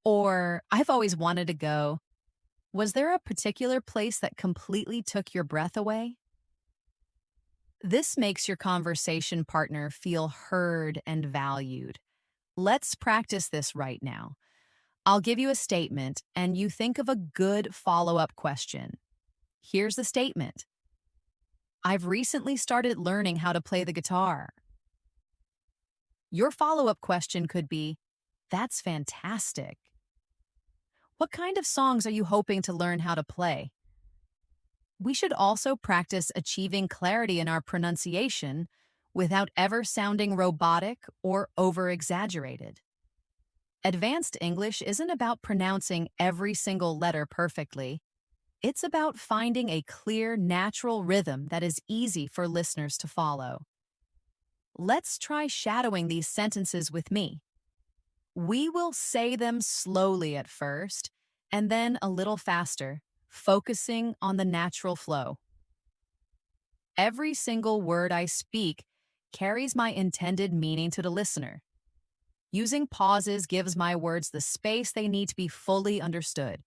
Or, "I've always wanted to go. Was there a particular place that completely took your breath away?" This makes your conversation partner feel heard and valued. Let's practice this right now. I'll give you a statement, and you think of a good follow-up question. Here's the statement: "I've recently started learning how to play the guitar." Your follow-up question could be, "That's fantastic. What kind of songs are you hoping to learn how to play?" We should also practice achieving clarity in our pronunciation without ever sounding robotic or over-exaggerated. Advanced English isn't about pronouncing every single letter perfectly. It's about finding a clear, natural rhythm that is easy for listeners to follow. Let's try shadowing these sentences with me. We will say them slowly at first, and then a little faster, focusing on the natural flow. Every single word I speak carries my intended meaning to the listener. Using pauses gives my words the space they need to be fully understood.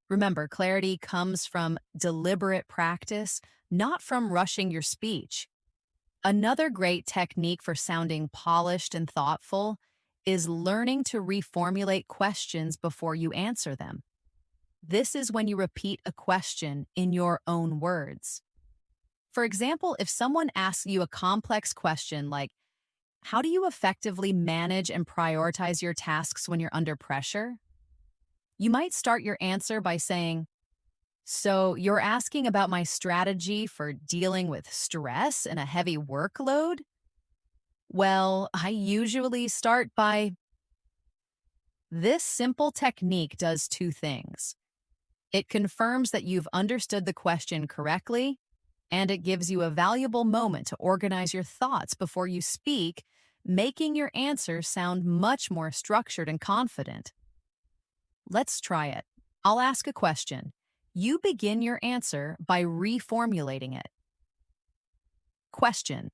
Remember, clarity comes from deliberate practice, not from rushing your speech. Another great technique for sounding polished and thoughtful is learning to reformulate questions before you answer them. This is when you repeat a question in your own words. For example, if someone asks you a complex question like, "How do you effectively manage and prioritize your tasks when you're under pressure?" You might start your answer by saying, "So you're asking about my strategy for dealing with stress and a heavy workload?" Well, I usually start by... This simple technique does two things. It confirms that you've understood the question correctly, and it gives you a valuable moment to organize your thoughts before you speak, making your answer sound much more structured and confident. Let's try it. I'll ask a question. You begin your answer by reformulating it. Question: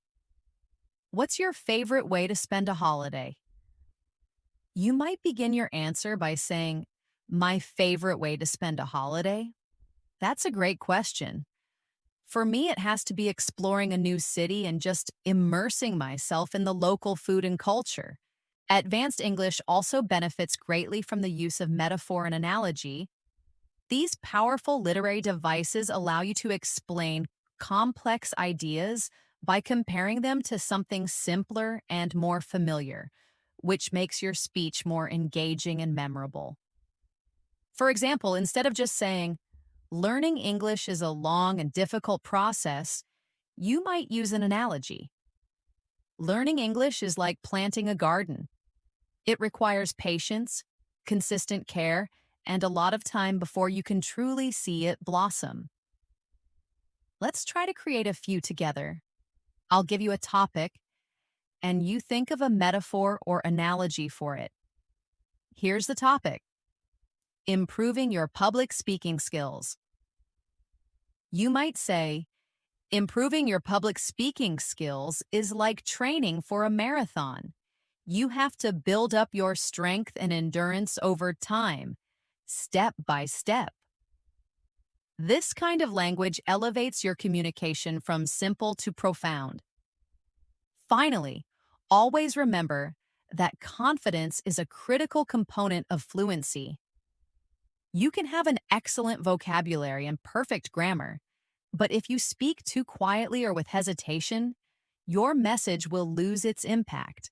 what's your favorite way to spend a holiday? You might begin your answer by saying, "My favorite way to spend a holiday?" That's a great question. For me, it has to be exploring a new city and just immersing myself in the local food and culture. Advanced English also benefits greatly from the use of metaphor and analogy. These powerful literary devices allow you to explain complex ideas by comparing them to something simpler and more familiar, which makes your speech more engaging and memorable. For example, instead of just saying, "Learning English is a long and difficult process," you might use an analogy. Learning English is like planting a garden. It requires patience, consistent care, and a lot of time before you can truly see it blossom. Let's try to create a few together. I'll give you a topic, and you think of a metaphor or analogy for it. Here's the topic: improving your public speaking skills. You might say, improving your public speaking skills is like training for a marathon. You have to build up your strength and endurance over time, step by step. This kind of language elevates your communication from simple to profound. Finally, always remember that confidence is a critical component of fluency. You can have an excellent vocabulary and perfect grammar, but if you speak too quietly or with hesitation, your message will lose its impact.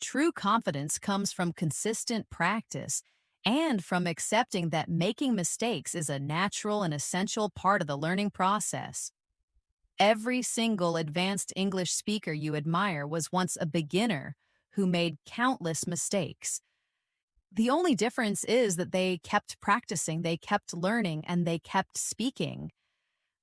True confidence comes from consistent practice and from accepting that making mistakes is a natural and essential part of the learning process. Every single advanced English speaker you admire was once a beginner who made countless mistakes. The only difference is that they kept practicing, they kept learning, and they kept speaking.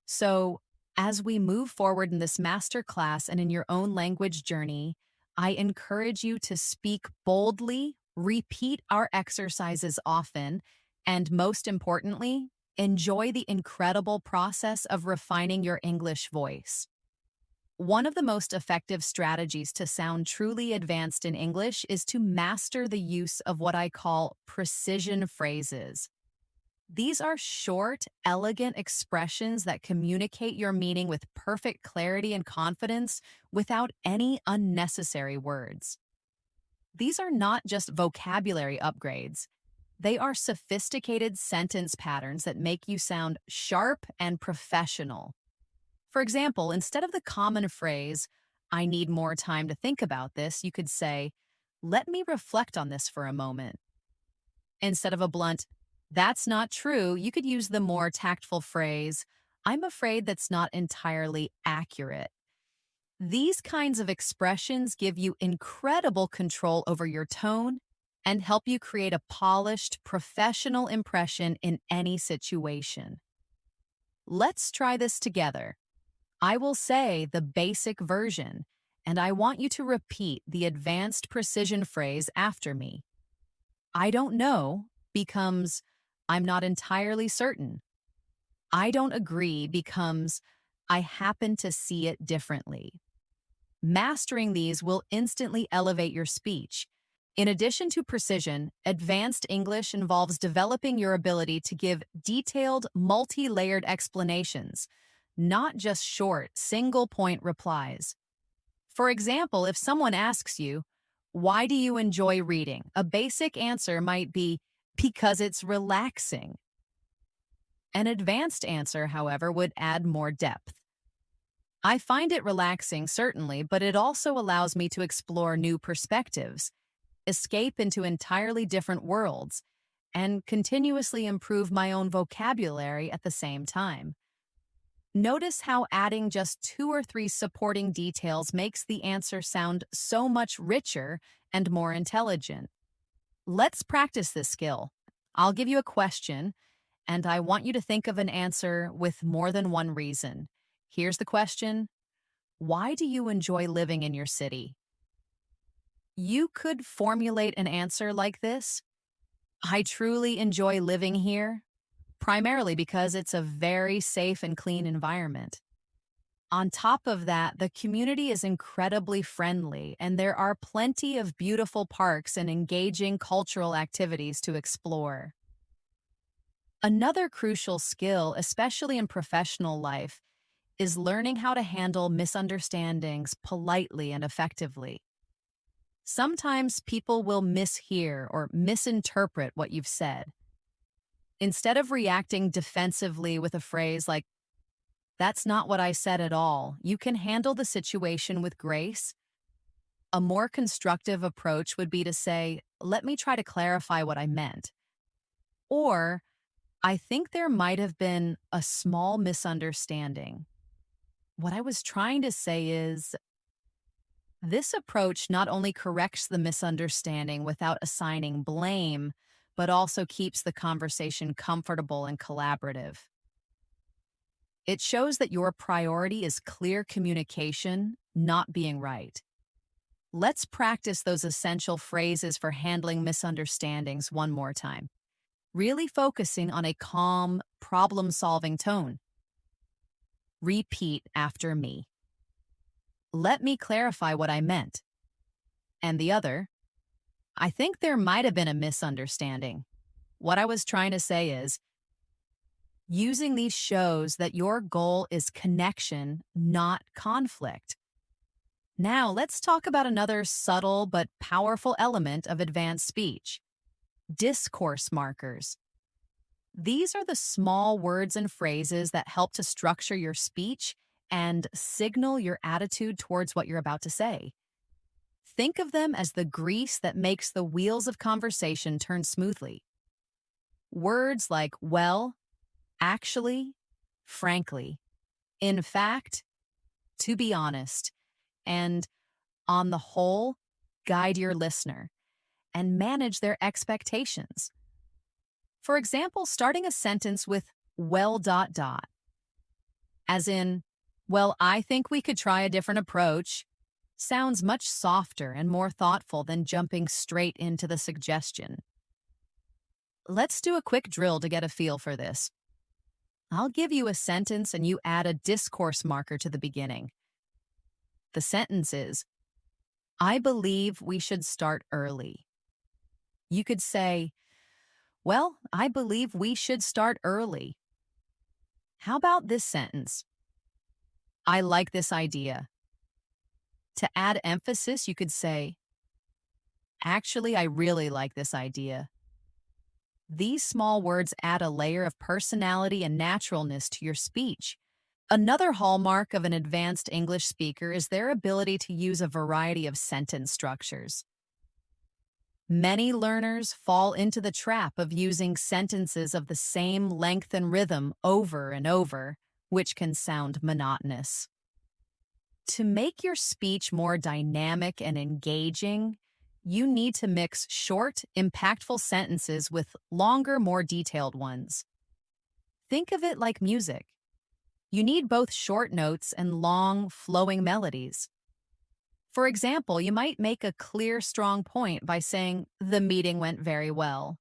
So, as we move forward in this master class and in your own language journey, I encourage you to speak boldly, repeat our exercises often, and most importantly, enjoy the incredible process of refining your English voice. One of the most effective strategies to sound truly advanced in English is to master the use of what I call precision phrases. These are short, elegant expressions that communicate your meaning with perfect clarity and confidence without any unnecessary words. These are not just vocabulary upgrades. They are sophisticated sentence patterns that make you sound sharp and professional. For example, instead of the common phrase, "I need more time to think about this," you could say, "Let me reflect on this for a moment." Instead of a blunt, "That's not true," you could use the more tactful phrase, "I'm afraid that's not entirely accurate." These kinds of expressions give you incredible control over your tone and help you create a polished, professional impression in any situation. Let's try this together. I will say the basic version, and I want you to repeat the advanced precision phrase after me. "I don't know" becomes "I'm not entirely certain." "I don't agree" becomes "I happen to see it differently." Mastering these will instantly elevate your speech. In addition to precision, advanced English involves developing your ability to give detailed, multi-layered explanations, not just short, single-point replies. For example, if someone asks you, "Why do you enjoy reading?" a basic answer might be, "Because it's relaxing." An advanced answer, however, would add more depth. "I find it relaxing, certainly, but it also allows me to explore new perspectives, escape into entirely different worlds, and continuously improve my own vocabulary at the same time." Notice how adding just 2 or 3 supporting details makes the answer sound so much richer and more intelligent. Let's practice this skill. I'll give you a question, and I want you to think of an answer with more than one reason. Here's the question: why do you enjoy living in your city? You could formulate an answer like this: "I truly enjoy living here, primarily because it's a very safe and clean environment. On top of that, the community is incredibly friendly, and there are plenty of beautiful parks and engaging cultural activities to explore." Another crucial skill, especially in professional life, is learning how to handle misunderstandings politely and effectively. Sometimes people will mishear or misinterpret what you've said. Instead of reacting defensively with a phrase like, "That's not what I said at all," you can handle the situation with grace. A more constructive approach would be to say, "Let me try to clarify what I meant." Or, "I think there might have been a small misunderstanding." What I was trying to say is this approach not only corrects the misunderstanding without assigning blame, but also keeps the conversation comfortable and collaborative. It shows that your priority is clear communication, not being right. Let's practice those essential phrases for handling misunderstandings one more time, really focusing on a calm, problem solving tone. Repeat after me. Let me clarify what I meant. And the other, I think there might have been a misunderstanding. What I was trying to say is, using these shows that your goal is connection, not conflict. Now, let's talk about another subtle but powerful element of advanced speech: discourse markers. These are the small words and phrases that help to structure your speech and signal your attitude towards what you're about to say. Think of them as the grease that makes the wheels of conversation turn smoothly. Words like well, actually, frankly, in fact, to be honest, and on the whole, guide your listener and manage their expectations. For example, starting a sentence with well dot dot, as in, well, I think we could try a different approach, sounds much softer and more thoughtful than jumping straight into the suggestion. Let's do a quick drill to get a feel for this. I'll give you a sentence and you add a discourse marker to the beginning. The sentence is, I believe we should start early. You could say, well, I believe we should start early. How about this sentence? I like this idea. To add emphasis, you could say, actually, I really like this idea. These small words add a layer of personality and naturalness to your speech. Another hallmark of an advanced English speaker is their ability to use a variety of sentence structures. Many learners fall into the trap of using sentences of the same length and rhythm over and over, which can sound monotonous. To make your speech more dynamic and engaging, you need to mix short, impactful sentences with longer, more detailed ones. Think of it like music. You need both short notes and long, flowing melodies. For example, you might make a clear, strong point by saying, the meeting went very well.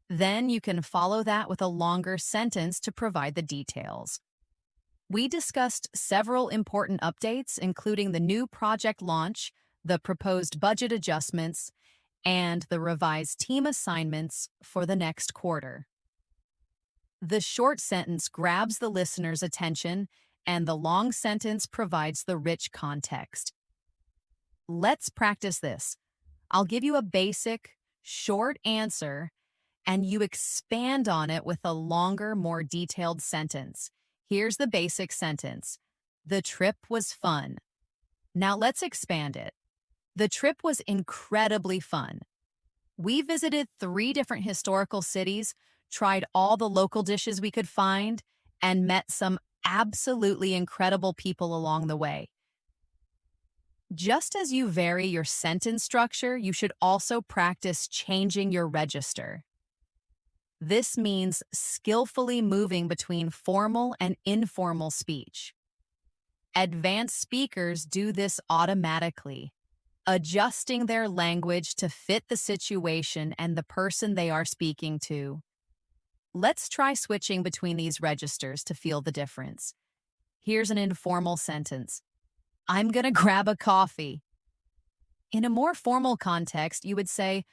Then you can follow that with a longer sentence to provide the details. We discussed several important updates, including the new project launch, the proposed budget adjustments, and the revised team assignments for the next quarter. The short sentence grabs the listener's attention, and the long sentence provides the rich context. Let's practice this. I'll give you a basic, short answer, and you expand on it with a longer, more detailed sentence. Here's the basic sentence. The trip was fun. Now let's expand it. The trip was incredibly fun. We visited 3 different historical cities, tried all the local dishes we could find, and met some absolutely incredible people along the way. Just as you vary your sentence structure, you should also practice changing your register. This means skillfully moving between formal and informal speech. Advanced speakers do this automatically, adjusting their language to fit the situation and the person they are speaking to. Let's try switching between these registers to feel the difference. Here's an informal sentence. I'm gonna grab a coffee. In a more formal context, you would say,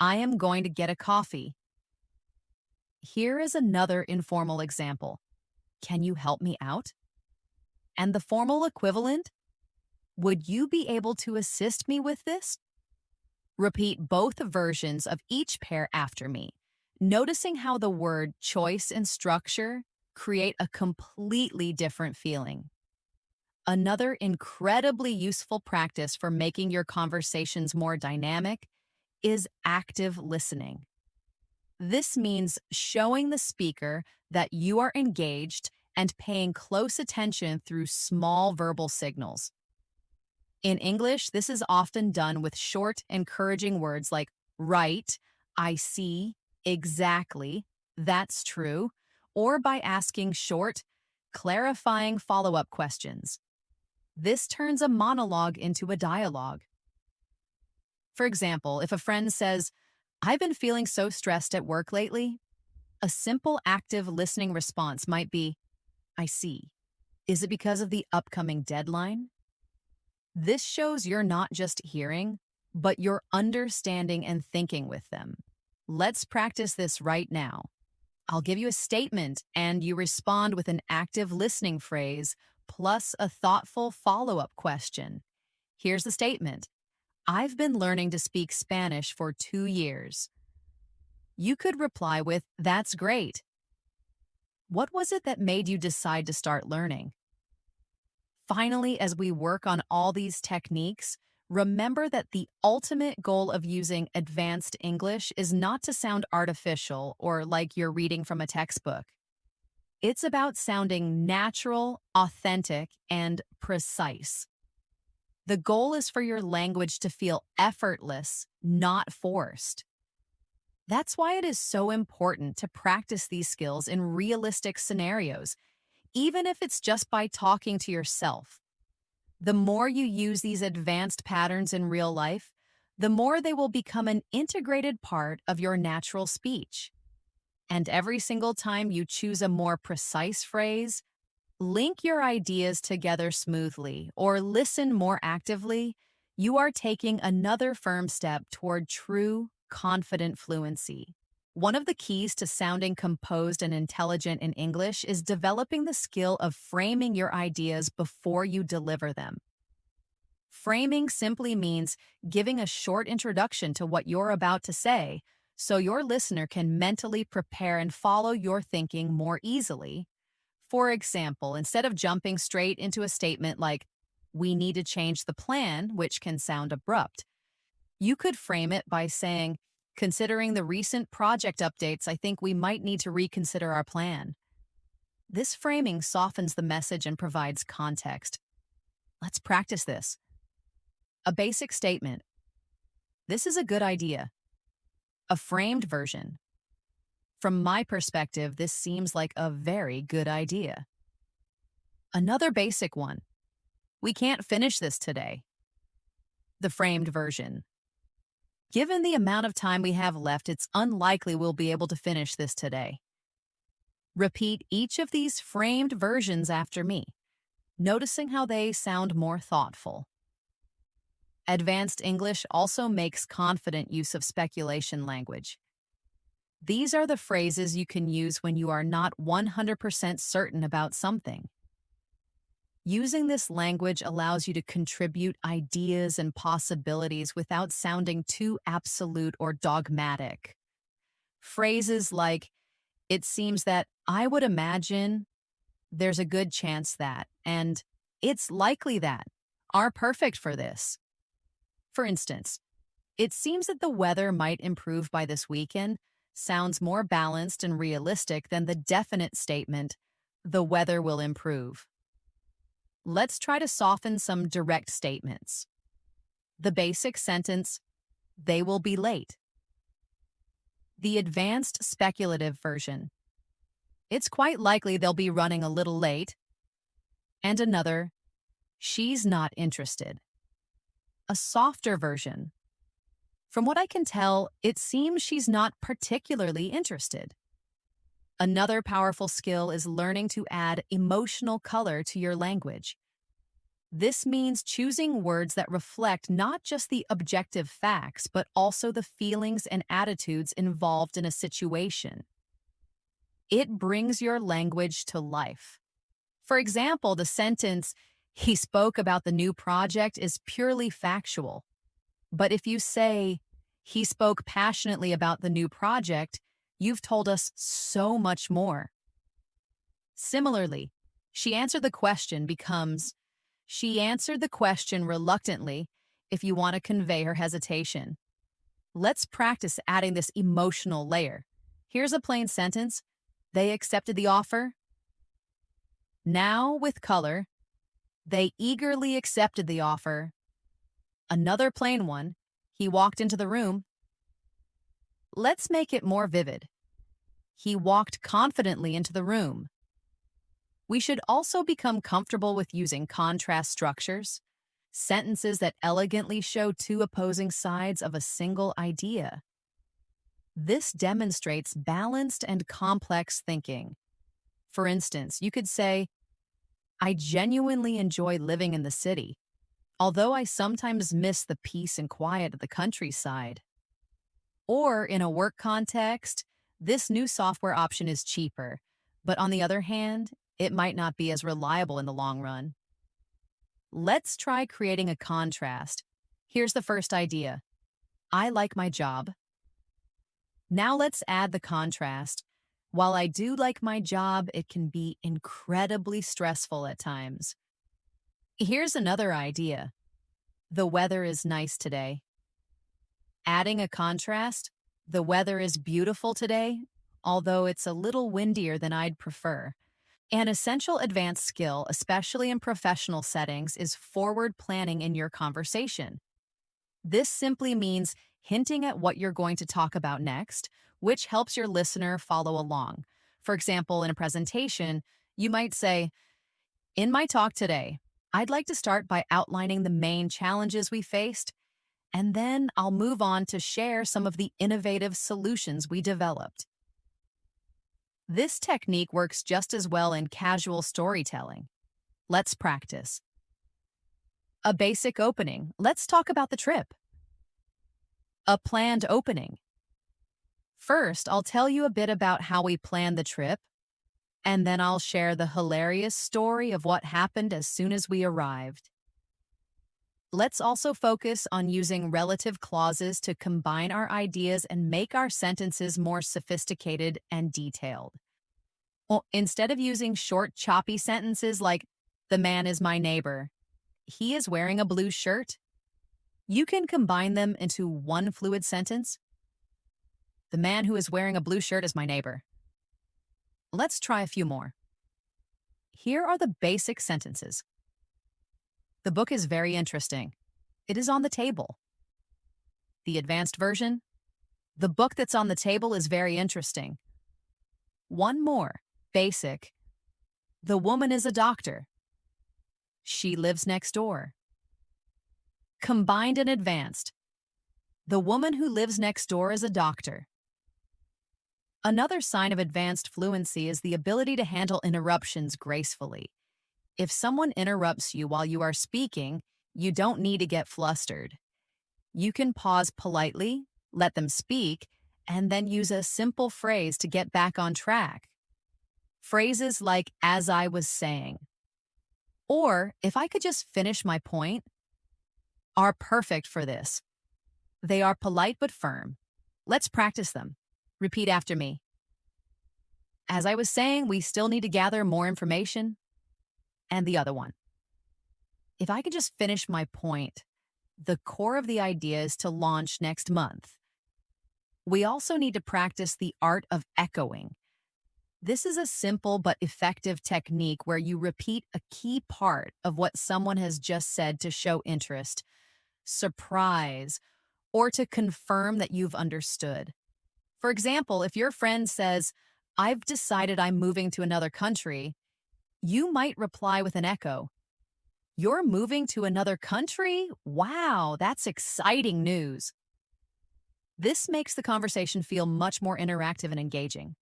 I am going to get a coffee. Here is another informal example. Can you help me out? And the formal equivalent? Would you be able to assist me with this? Repeat both versions of each pair after me, noticing how the word choice and structure create a completely different feeling. Another incredibly useful practice for making your conversations more dynamic is active listening. This means showing the speaker that you are engaged and paying close attention through small verbal signals. In English, this is often done with short, encouraging words like right, I see, exactly, that's true, or by asking short, clarifying follow-up questions. This turns a monologue into a dialogue. For example, if a friend says, I've been feeling so stressed at work lately, a simple active listening response might be, I see. Is it because of the upcoming deadline? This shows you're not just hearing, but you're understanding and thinking with them. Let's practice this right now. I'll give you a statement and you respond with an active listening phrase plus a thoughtful follow-up question. Here's the statement. I've been learning to speak Spanish for 2 years. You could reply with, that's great. What was it that made you decide to start learning? Finally, as we work on all these techniques, remember that the ultimate goal of using advanced English is not to sound artificial or like you're reading from a textbook. It's about sounding natural, authentic, and precise. The goal is for your language to feel effortless, not forced. That's why it is so important to practice these skills in realistic scenarios, even if it's just by talking to yourself. The more you use these advanced patterns in real life, the more they will become an integrated part of your natural speech. And every single time you choose a more precise phrase, link your ideas together smoothly, or listen more actively, you are taking another firm step toward true, confident fluency. One of the keys to sounding composed and intelligent in English is developing the skill of framing your ideas before you deliver them. Framing simply means giving a short introduction to what you're about to say, so your listener can mentally prepare and follow your thinking more easily. For example, instead of jumping straight into a statement like, we need to change the plan, which can sound abrupt, you could frame it by saying, considering the recent project updates, I think we might need to reconsider our plan. This framing softens the message and provides context. Let's practice this. A basic statement. This is a good idea. A framed version. From my perspective, this seems like a very good idea. Another basic one. We can't finish this today. The framed version. Given the amount of time we have left, it's unlikely we'll be able to finish this today. Repeat each of these framed versions after me, noticing how they sound more thoughtful. Advanced English also makes confident use of speculation language. These are the phrases you can use when you are not 100% certain about something. Using this language allows you to contribute ideas and possibilities without sounding too absolute or dogmatic. Phrases like, it seems that, I would imagine, there's a good chance that, and it's likely that, are perfect for this. For instance, it seems that the weather might improve by this weekend sounds more balanced and realistic than the definite statement, the weather will improve. Let's try to soften some direct statements. The basic sentence, they will be late. The advanced speculative version. It's quite likely they'll be running a little late. And another, she's not interested. A softer version. From what I can tell, it seems she's not particularly interested. Another powerful skill is learning to add emotional color to your language. This means choosing words that reflect not just the objective facts, but also the feelings and attitudes involved in a situation. It brings your language to life. For example, the sentence, he spoke about the new project, is purely factual. But if you say, he spoke passionately about the new project, you've told us so much more. Similarly, she answered the question becomes, she answered the question reluctantly if you want to convey her hesitation. Let's practice adding this emotional layer. Here's a plain sentence. They accepted the offer. Now, with color, they eagerly accepted the offer. Another plain one. He walked into the room. Let's make it more vivid. He walked confidently into the room. We should also become comfortable with using contrast structures, sentences that elegantly show two opposing sides of a single idea. This demonstrates balanced and complex thinking. For instance, you could say, I genuinely enjoy living in the city, although I sometimes miss the peace and quiet of the countryside. Or in a work context, this new software option is cheaper, but on the other hand, it might not be as reliable in the long run. Let's try creating a contrast. Here's the first idea. I like my job. Now let's add the contrast. While I do like my job, it can be incredibly stressful at times. Here's another idea. The weather is nice today. Adding a contrast, the weather is beautiful today, although it's a little windier than I'd prefer. An essential advanced skill, especially in professional settings, is forward planning in your conversation. This simply means hinting at what you're going to talk about next, which helps your listener follow along. For example, in a presentation, you might say, in my talk today, I'd like to start by outlining the main challenges we faced, and then I'll move on to share some of the innovative solutions we developed. This technique works just as well in casual storytelling. Let's practice. A basic opening. Let's talk about the trip. A planned opening. First, I'll tell you a bit about how we planned the trip, and then I'll share the hilarious story of what happened as soon as we arrived. Let's also focus on using relative clauses to combine our ideas and make our sentences more sophisticated and detailed. Well, instead of using short, choppy sentences like, the man is my neighbor, he is wearing a blue shirt, you can combine them into one fluid sentence. The man who is wearing a blue shirt is my neighbor. Let's try a few more. Here are the basic sentences. The book is very interesting. It is on the table. The advanced version. The book that's on the table is very interesting. One more. Basic. The woman is a doctor. She lives next door. Combined and advanced. The woman who lives next door is a doctor. Another sign of advanced fluency is the ability to handle interruptions gracefully. If someone interrupts you while you are speaking, you don't need to get flustered. You can pause politely, let them speak, and then use a simple phrase to get back on track. Phrases like, as I was saying, or if I could just finish my point, are perfect for this. They are polite but firm. Let's practice them. Repeat after me. As I was saying, we still need to gather more information. And the other one. If I could just finish my point, the core of the idea is to launch next month. We also need to practice the art of echoing. This is a simple but effective technique where you repeat a key part of what someone has just said to show interest, surprise, or to confirm that you've understood. For example, if your friend says, I've decided I'm moving to another country, you might reply with an echo. You're moving to another country? Wow, that's exciting news. This makes the conversation feel much more interactive and engaging.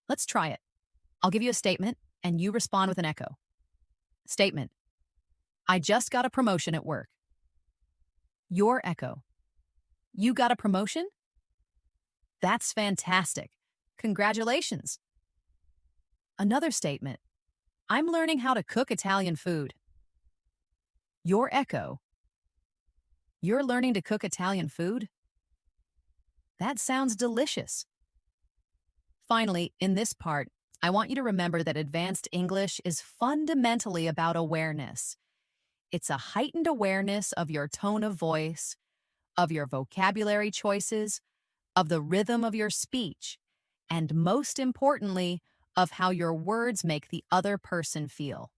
Let's try it. I'll give you a statement, and you respond with an echo. Statement. I just got a promotion at work. Your echo. You got a promotion? That's fantastic. Congratulations. Another statement. I'm learning how to cook Italian food. Your echo. You're learning to cook Italian food? That sounds delicious. Finally, in this part, I want you to remember that advanced English is fundamentally about awareness. It's a heightened awareness of your tone of voice, of your vocabulary choices, of the rhythm of your speech, and most importantly, of how your words make the other person feel.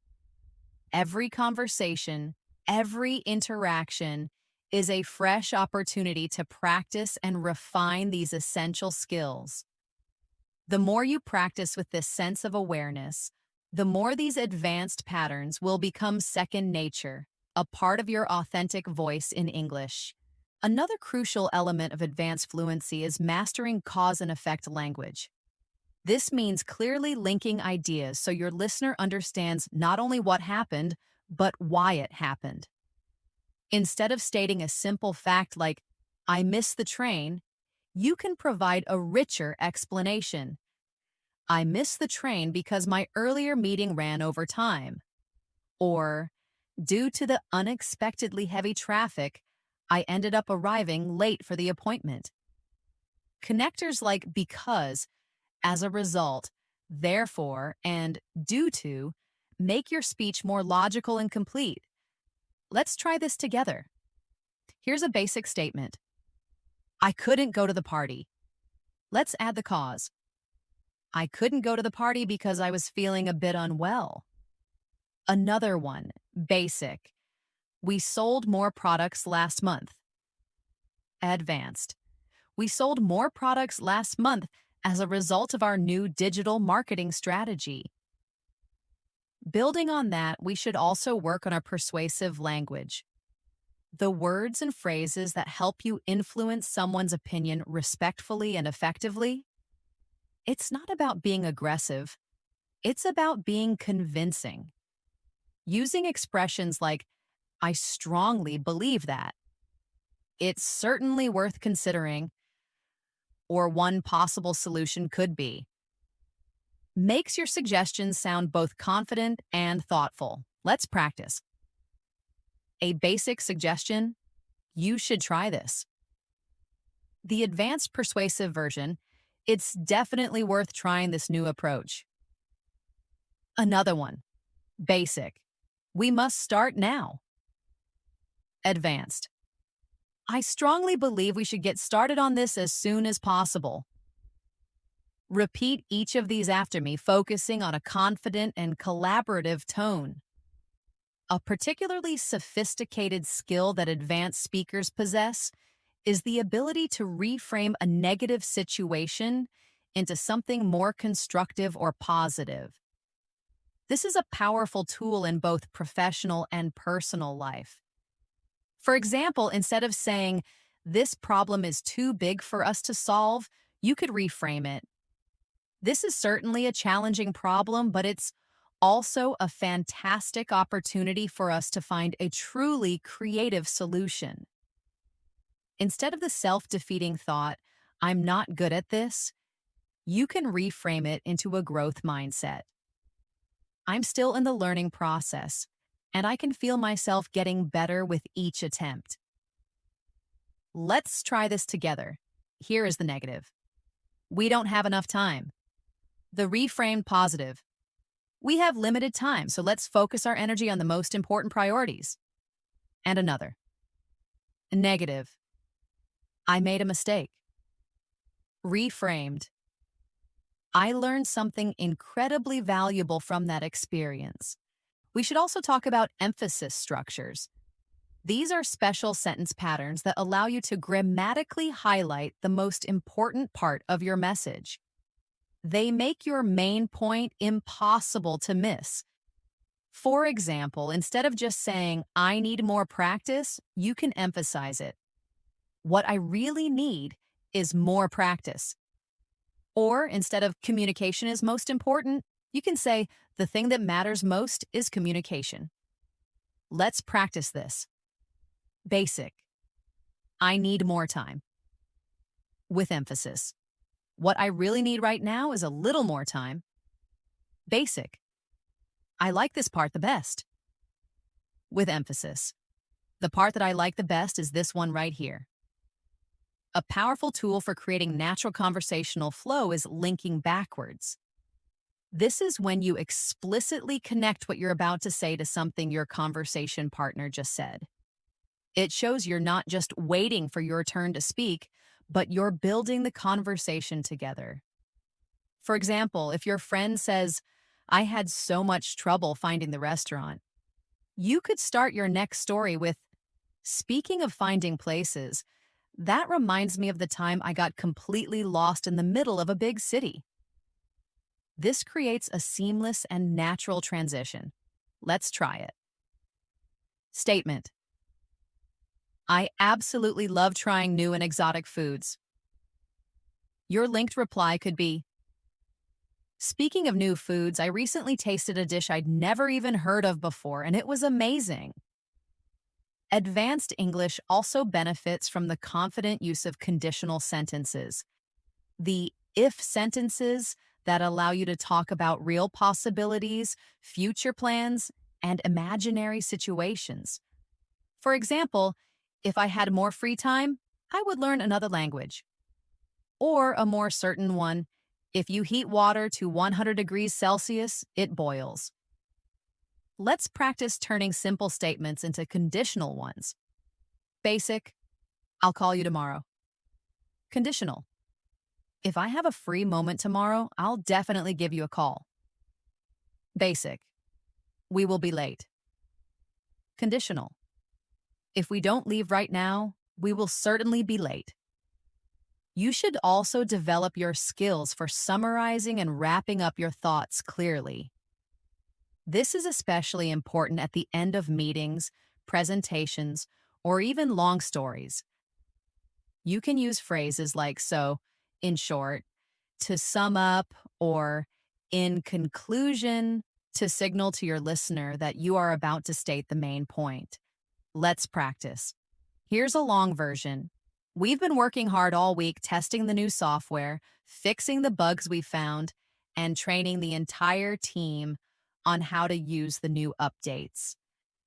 Every conversation, every interaction is a fresh opportunity to practice and refine these essential skills. The more you practice with this sense of awareness, the more these advanced patterns will become second nature, a part of your authentic voice in English. Another crucial element of advanced fluency is mastering cause and effect language. This means clearly linking ideas so your listener understands not only what happened, but why it happened. Instead of stating a simple fact like, I missed the train, you can provide a richer explanation. I missed the train because my earlier meeting ran over time. Or, due to the unexpectedly heavy traffic, I ended up arriving late for the appointment. Connectors like because, as a result, therefore, and due to make your speech more logical and complete. Let's try this together. Here's a basic statement. I couldn't go to the party. Let's add the cause. I couldn't go to the party because I was feeling a bit unwell. Another one, basic. We sold more products last month. Advanced. We sold more products last month as a result of our new digital marketing strategy. Building on that, we should also work on our persuasive language. The words and phrases that help you influence someone's opinion respectfully and effectively. It's not about being aggressive. It's about being convincing. Using expressions like, I strongly believe that. It's certainly worth considering, or one possible solution could be. Makes your suggestions sound both confident and thoughtful. Let's practice. A basic suggestion, you should try this. The advanced persuasive version, it's definitely worth trying this new approach. Another one, basic. We must start now. Advanced. I strongly believe we should get started on this as soon as possible. Repeat each of these after me, focusing on a confident and collaborative tone. A particularly sophisticated skill that advanced speakers possess is the ability to reframe a negative situation into something more constructive or positive. This is a powerful tool in both professional and personal life. For example, instead of saying, this problem is too big for us to solve, you could reframe it. This is certainly a challenging problem, but it's also a fantastic opportunity for us to find a truly creative solution. Instead of the self-defeating thought, I'm not good at this, you can reframe it into a growth mindset. I'm still in the learning process, and I can feel myself getting better with each attempt. Let's try this together. Here is the negative. We don't have enough time. The reframed positive. We have limited time, so let's focus our energy on the most important priorities. And another. Negative. I made a mistake. Reframed. I learned something incredibly valuable from that experience. We should also talk about emphasis structures. These are special sentence patterns that allow you to grammatically highlight the most important part of your message. They make your main point impossible to miss. For example, instead of just saying, I need more practice, you can emphasize it. What I really need is more practice. Or instead of communication is most important, you can say, the thing that matters most is communication. Let's practice this. Basic. I need more time. With emphasis. What I really need right now is a little more time. Basic. I like this part the best. With emphasis. The part that I like the best is this one right here. A powerful tool for creating natural conversational flow is linking backwards. This is when you explicitly connect what you're about to say to something your conversation partner just said. It shows you're not just waiting for your turn to speak, but you're building the conversation together. For example, if your friend says, I had so much trouble finding the restaurant, you could start your next story with, speaking of finding places, that reminds me of the time I got completely lost in the middle of a big city. This creates a seamless and natural transition. Let's try it. Statement. I absolutely love trying new and exotic foods. Your linked reply could be, speaking of new foods, I recently tasted a dish I'd never even heard of before, and it was amazing. Advanced English also benefits from the confident use of conditional sentences, the if sentences that allow you to talk about real possibilities, future plans, and imaginary situations. For example, if I had more free time, I would learn another language. Or a more certain one, if you heat water to 100 degrees Celsius, it boils. Let's practice turning simple statements into conditional ones. Basic, I'll call you tomorrow. Conditional, if I have a free moment tomorrow, I'll definitely give you a call. Basic, we will be late. Conditional, if we don't leave right now, we will certainly be late. You should also develop your skills for summarizing and wrapping up your thoughts clearly. This is especially important at the end of meetings, presentations, or even long stories. You can use phrases like so, in short, to sum up, or in conclusion, to signal to your listener that you are about to state the main point. Let's practice. Here's a long version. We've been working hard all week testing the new software, fixing the bugs we found, and training the entire team on how to use the new updates.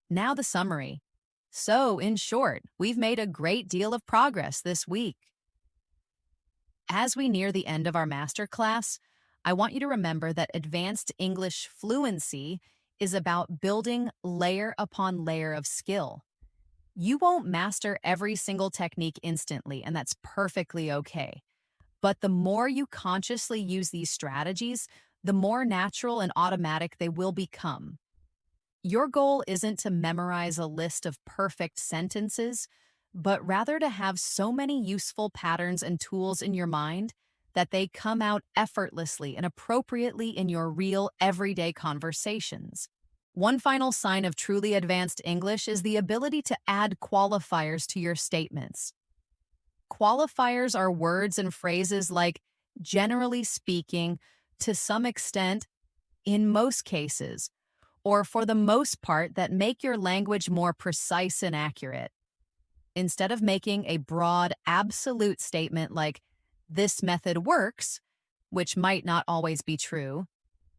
Now the summary. So, in short, we've made a great deal of progress this week. As we near the end of our masterclass, I want you to remember that advanced English fluency is about building layer upon layer of skill. You won't master every single technique instantly, and that's perfectly okay. But the more you consciously use these strategies, the more natural and automatic they will become. Your goal isn't to memorize a list of perfect sentences, but rather to have so many useful patterns and tools in your mind that they come out effortlessly and appropriately in your real everyday conversations. One final sign of truly advanced English is the ability to add qualifiers to your statements. Qualifiers are words and phrases like generally speaking, to some extent, in most cases, or for the most part that make your language more precise and accurate. Instead of making a broad, absolute statement like, this method works, which might not always be true,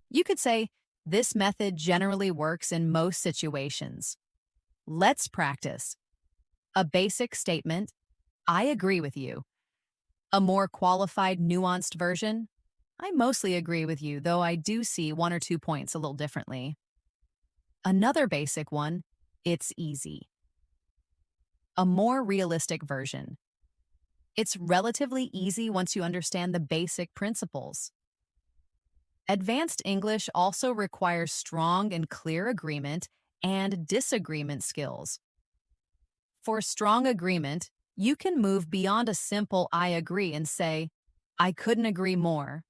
you could say, this method generally works in most situations. Let's practice. A basic statement, I agree with you. A more qualified, nuanced version, I mostly agree with you, though I do see one or 2 points a little differently. Another basic one, it's easy. A more realistic version. It's relatively easy once you understand the basic principles. Advanced English also requires strong and clear agreement and disagreement skills. For strong agreement, you can move beyond a simple I agree and say, I couldn't agree more,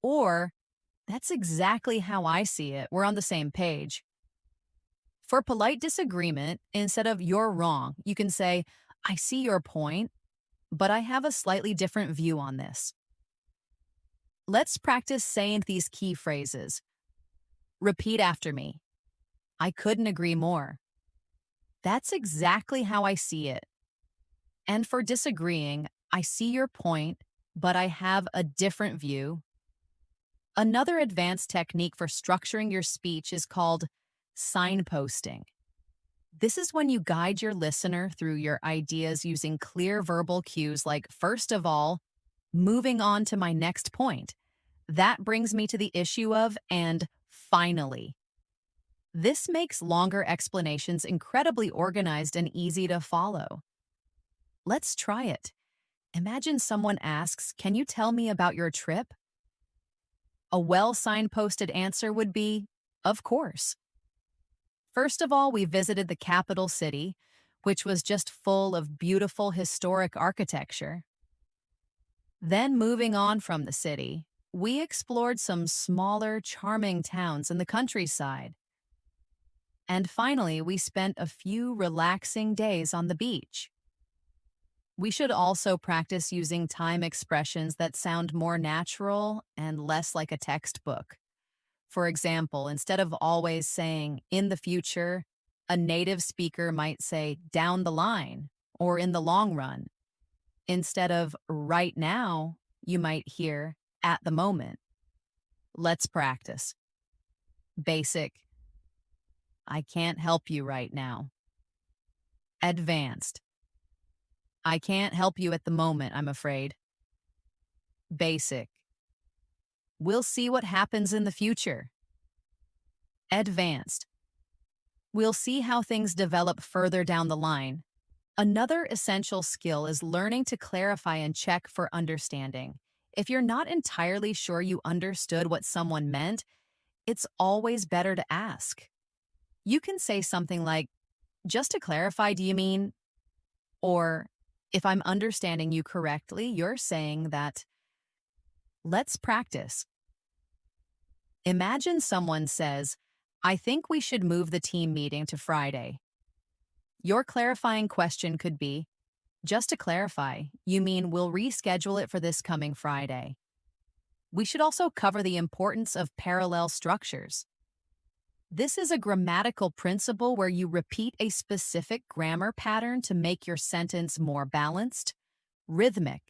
or that's exactly how I see it, we're on the same page. For polite disagreement, instead of you're wrong, you can say, I see your point, but I have a slightly different view on this. Let's practice saying these key phrases. Repeat after me. I couldn't agree more. That's exactly how I see it. And for disagreeing, I see your point, but I have a different view. Another advanced technique for structuring your speech is called signposting. This is when you guide your listener through your ideas using clear verbal cues like, first of all, moving on to my next point. That brings me to the issue of, and finally. This makes longer explanations incredibly organized and easy to follow. Let's try it. Imagine someone asks, can you tell me about your trip? A well-signposted answer would be, of course. First of all, we visited the capital city, which was just full of beautiful historic architecture. Then, moving on from the city, we explored some smaller, charming towns in the countryside. And finally, we spent a few relaxing days on the beach. We should also practice using time expressions that sound more natural and less like a textbook. For example, instead of always saying in the future, a native speaker might say down the line or in the long run. Instead of right now, you might hear at the moment. Let's practice. Basic. I can't help you right now. Advanced. I can't help you at the moment, I'm afraid. Basic. We'll see what happens in the future. Advanced. We'll see how things develop further down the line. Another essential skill is learning to clarify and check for understanding. If you're not entirely sure you understood what someone meant, it's always better to ask. You can say something like, just to clarify, do you mean? Or, if I'm understanding you correctly, you're saying that. Let's practice. Imagine someone says, I think we should move the team meeting to Friday. Your clarifying question could be, just to clarify, you mean we'll reschedule it for this coming Friday. We should also cover the importance of parallel structures. This is a grammatical principle where you repeat a specific grammar pattern to make your sentence more balanced, rhythmic,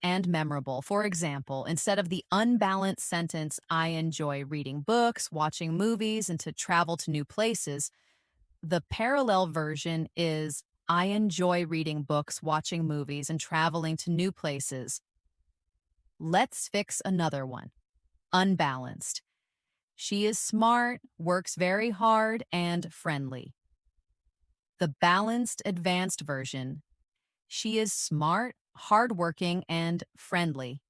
and memorable. For example, instead of the unbalanced sentence, I enjoy reading books, watching movies, and to travel to new places, the parallel version is, I enjoy reading books, watching movies, and traveling to new places. Let's fix another one. Unbalanced. She is smart, works very hard, and friendly. The balanced advanced version. She is smart, hardworking, and friendly.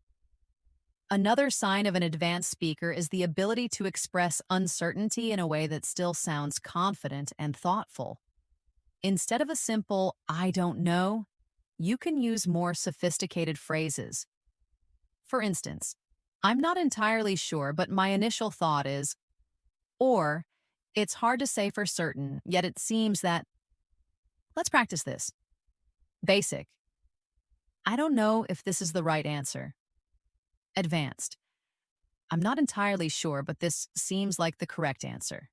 Another sign of an advanced speaker is the ability to express uncertainty in a way that still sounds confident and thoughtful. Instead of a simple, I don't know, you can use more sophisticated phrases. For instance, I'm not entirely sure, but my initial thought is, or, it's hard to say for certain, yet it seems that. Let's practice this. Basic. I don't know if this is the right answer. Advanced. I'm not entirely sure, but this seems like the correct answer.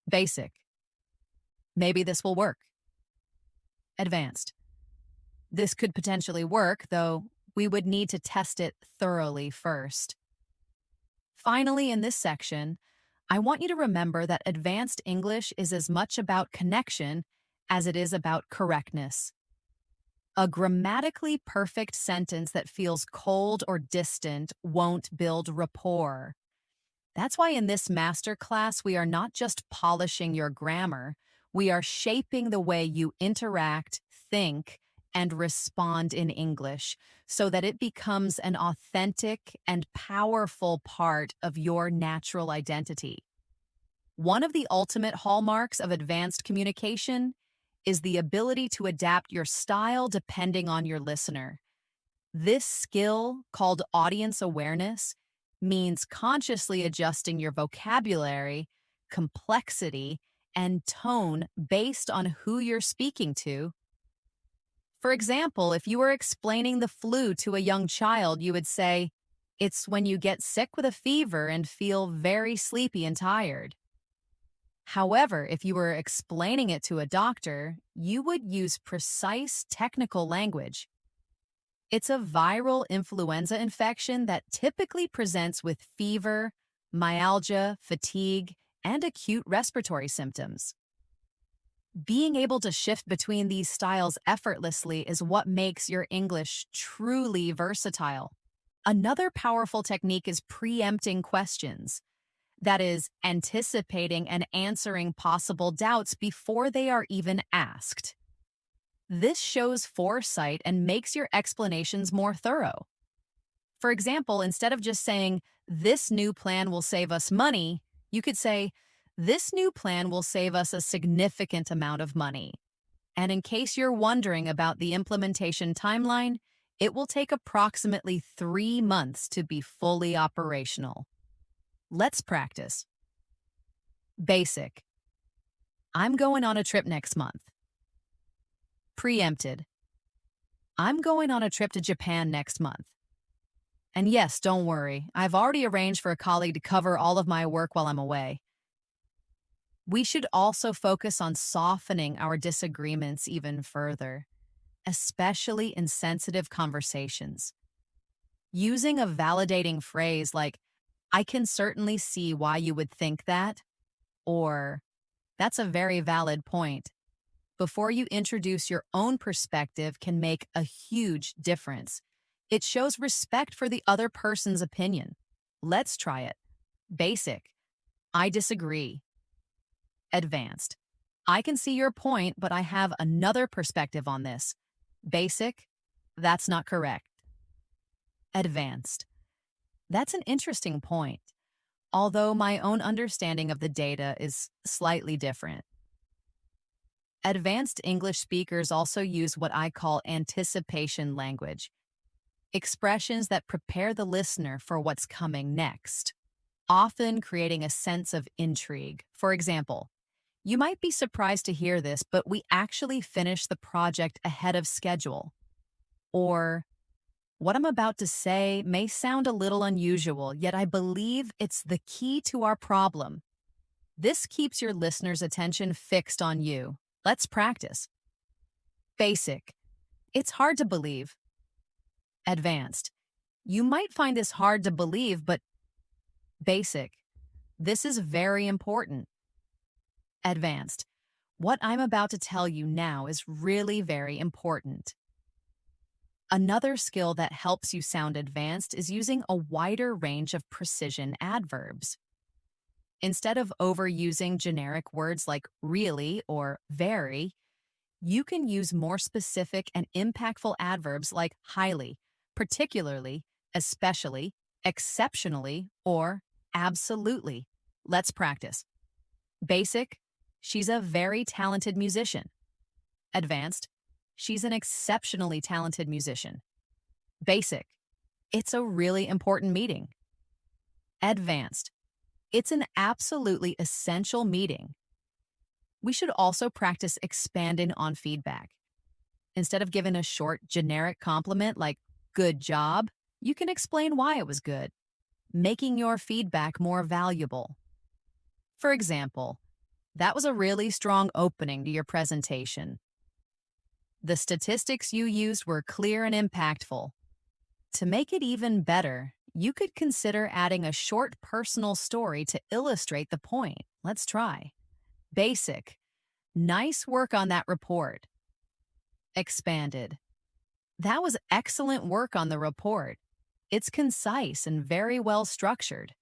Basic. Maybe this will work. Advanced. This could potentially work, though we would need to test it thoroughly first. Finally, in this section, I want you to remember that advanced English is as much about connection as it is about correctness. A grammatically perfect sentence that feels cold or distant won't build rapport. That's why in this masterclass, we are not just polishing your grammar, we are shaping the way you interact, think, and respond in English so that it becomes an authentic and powerful part of your natural identity. One of the ultimate hallmarks of advanced communication is the ability to adapt your style depending on your listener. This skill, called audience awareness, means consciously adjusting your vocabulary, complexity, and tone based on who you're speaking to. For example, if you were explaining the flu to a young child, you would say, it's when you get sick with a fever and feel very sleepy and tired. However, if you were explaining it to a doctor, you would use precise technical language. It's a viral influenza infection that typically presents with fever, myalgia, fatigue, and acute respiratory symptoms. Being able to shift between these styles effortlessly is what makes your English truly versatile. Another powerful technique is preempting questions. That is, anticipating and answering possible doubts before they are even asked. This shows foresight and makes your explanations more thorough. For example, instead of just saying, "This new plan will save us money," you could say, "This new plan will save us a significant amount of money." And in case you're wondering about the implementation timeline, it will take approximately 3 months to be fully operational. Let's practice. Basic. I'm going on a trip next month. Preempted. I'm going on a trip to Japan next month. And yes, don't worry, I've already arranged for a colleague to cover all of my work while I'm away. We should also focus on softening our disagreements even further, especially in sensitive conversations. Using a validating phrase like, "I can certainly see why you would think that," or "That's a very valid point," before you introduce your own perspective can make a huge difference. It shows respect for the other person's opinion. Let's try it. Basic. I disagree. Advanced. I can see your point, but I have another perspective on this. Basic. That's not correct. Advanced. That's an interesting point, although my own understanding of the data is slightly different. Advanced English speakers also use what I call anticipation language, expressions that prepare the listener for what's coming next, often creating a sense of intrigue. For example, you might be surprised to hear this, but we actually finished the project ahead of schedule. Or, what I'm about to say may sound a little unusual, yet I believe it's the key to our problem. This keeps your listener's attention fixed on you. Let's practice. Basic. It's hard to believe. Advanced. You might find this hard to believe, but basic. This is very important. Advanced. What I'm about to tell you now is really very important. Another skill that helps you sound advanced is using a wider range of precision adverbs. Instead of overusing generic words like really or very, you can use more specific and impactful adverbs like highly, particularly, especially, exceptionally, or absolutely. Let's practice. Basic. She's a very talented musician. Advanced. She's an exceptionally talented musician. Basic. It's a really important meeting. Advanced. It's an absolutely essential meeting. We should also practice expanding on feedback. Instead of giving a short, generic compliment like, "Good job," you can explain why it was good, making your feedback more valuable. For example, "That was a really strong opening to your presentation." "The statistics you used were clear and impactful." To make it even better, you could consider adding a short personal story to illustrate the point. Let's try. Basic. Nice work on that report. Expanded. That was excellent work on the report. It's concise and very well structured.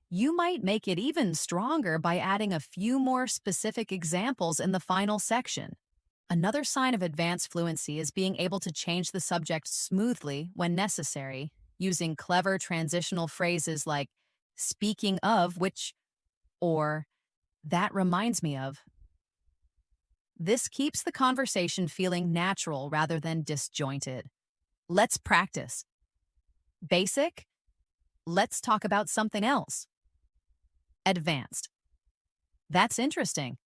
You might make it even stronger by adding a few more specific examples in the final section. Another sign of advanced fluency is being able to change the subject smoothly when necessary, using clever transitional phrases like "speaking of which" or "that reminds me of." This keeps the conversation feeling natural rather than disjointed. Let's practice. Basic. Let's talk about something else. Advanced. That's interesting.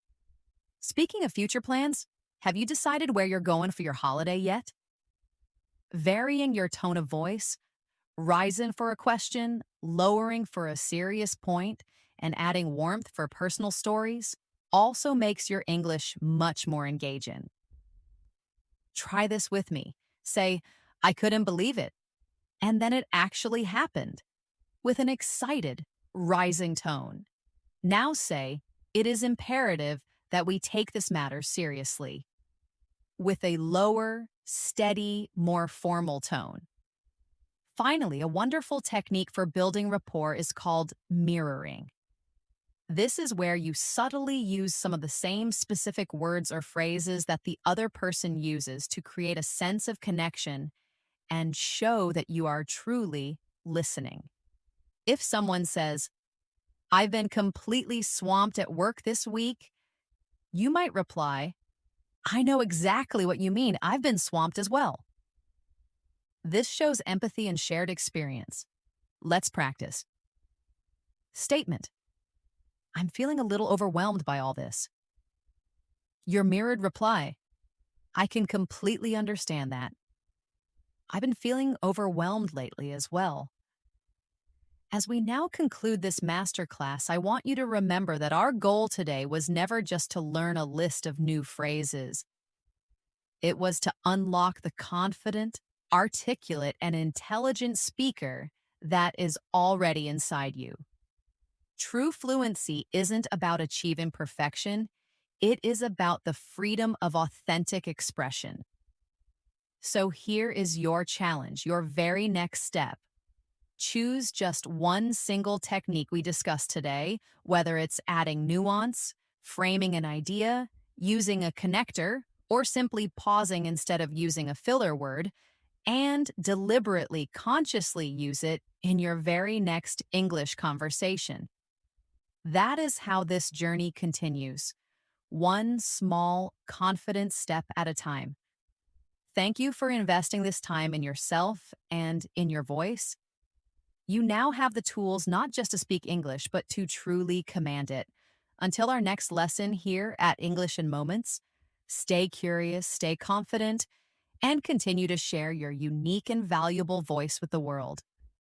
Speaking of future plans, have you decided where you're going for your holiday yet? Varying your tone of voice, rising for a question, lowering for a serious point, and adding warmth for personal stories also makes your English much more engaging. Try this with me. Say, "I couldn't believe it," and then it actually happened, with an excited, rising tone. Now say, "It is imperative that we take this matter seriously," with a lower, steady, more formal tone. Finally, a wonderful technique for building rapport is called mirroring. This is where you subtly use some of the same specific words or phrases that the other person uses to create a sense of connection and show that you are truly listening. If someone says, "I've been completely swamped at work this week," you might reply, "I know exactly what you mean. I've been swamped as well." This shows empathy and shared experience. Let's practice. Statement: "I'm feeling a little overwhelmed by all this." Your mirrored reply: "I can completely understand that. I've been feeling overwhelmed lately as well." As we now conclude this masterclass, I want you to remember that our goal today was never just to learn a list of new phrases. It was to unlock the confident, articulate, and intelligent speaker that is already inside you. True fluency isn't about achieving perfection, it is about the freedom of authentic expression. So here is your challenge, your very next step. Choose just one single technique we discussed today, whether it's adding nuance, framing an idea, using a connector, or simply pausing instead of using a filler word, and deliberately, consciously use it in your very next English conversation. That is how this journey continues, one small, confident step at a time. Thank you for investing this time in yourself and in your voice. You now have the tools not just to speak English, but to truly command it. Until our next lesson here at English in Moments, stay curious, stay confident, and continue to share your unique and valuable voice with the world.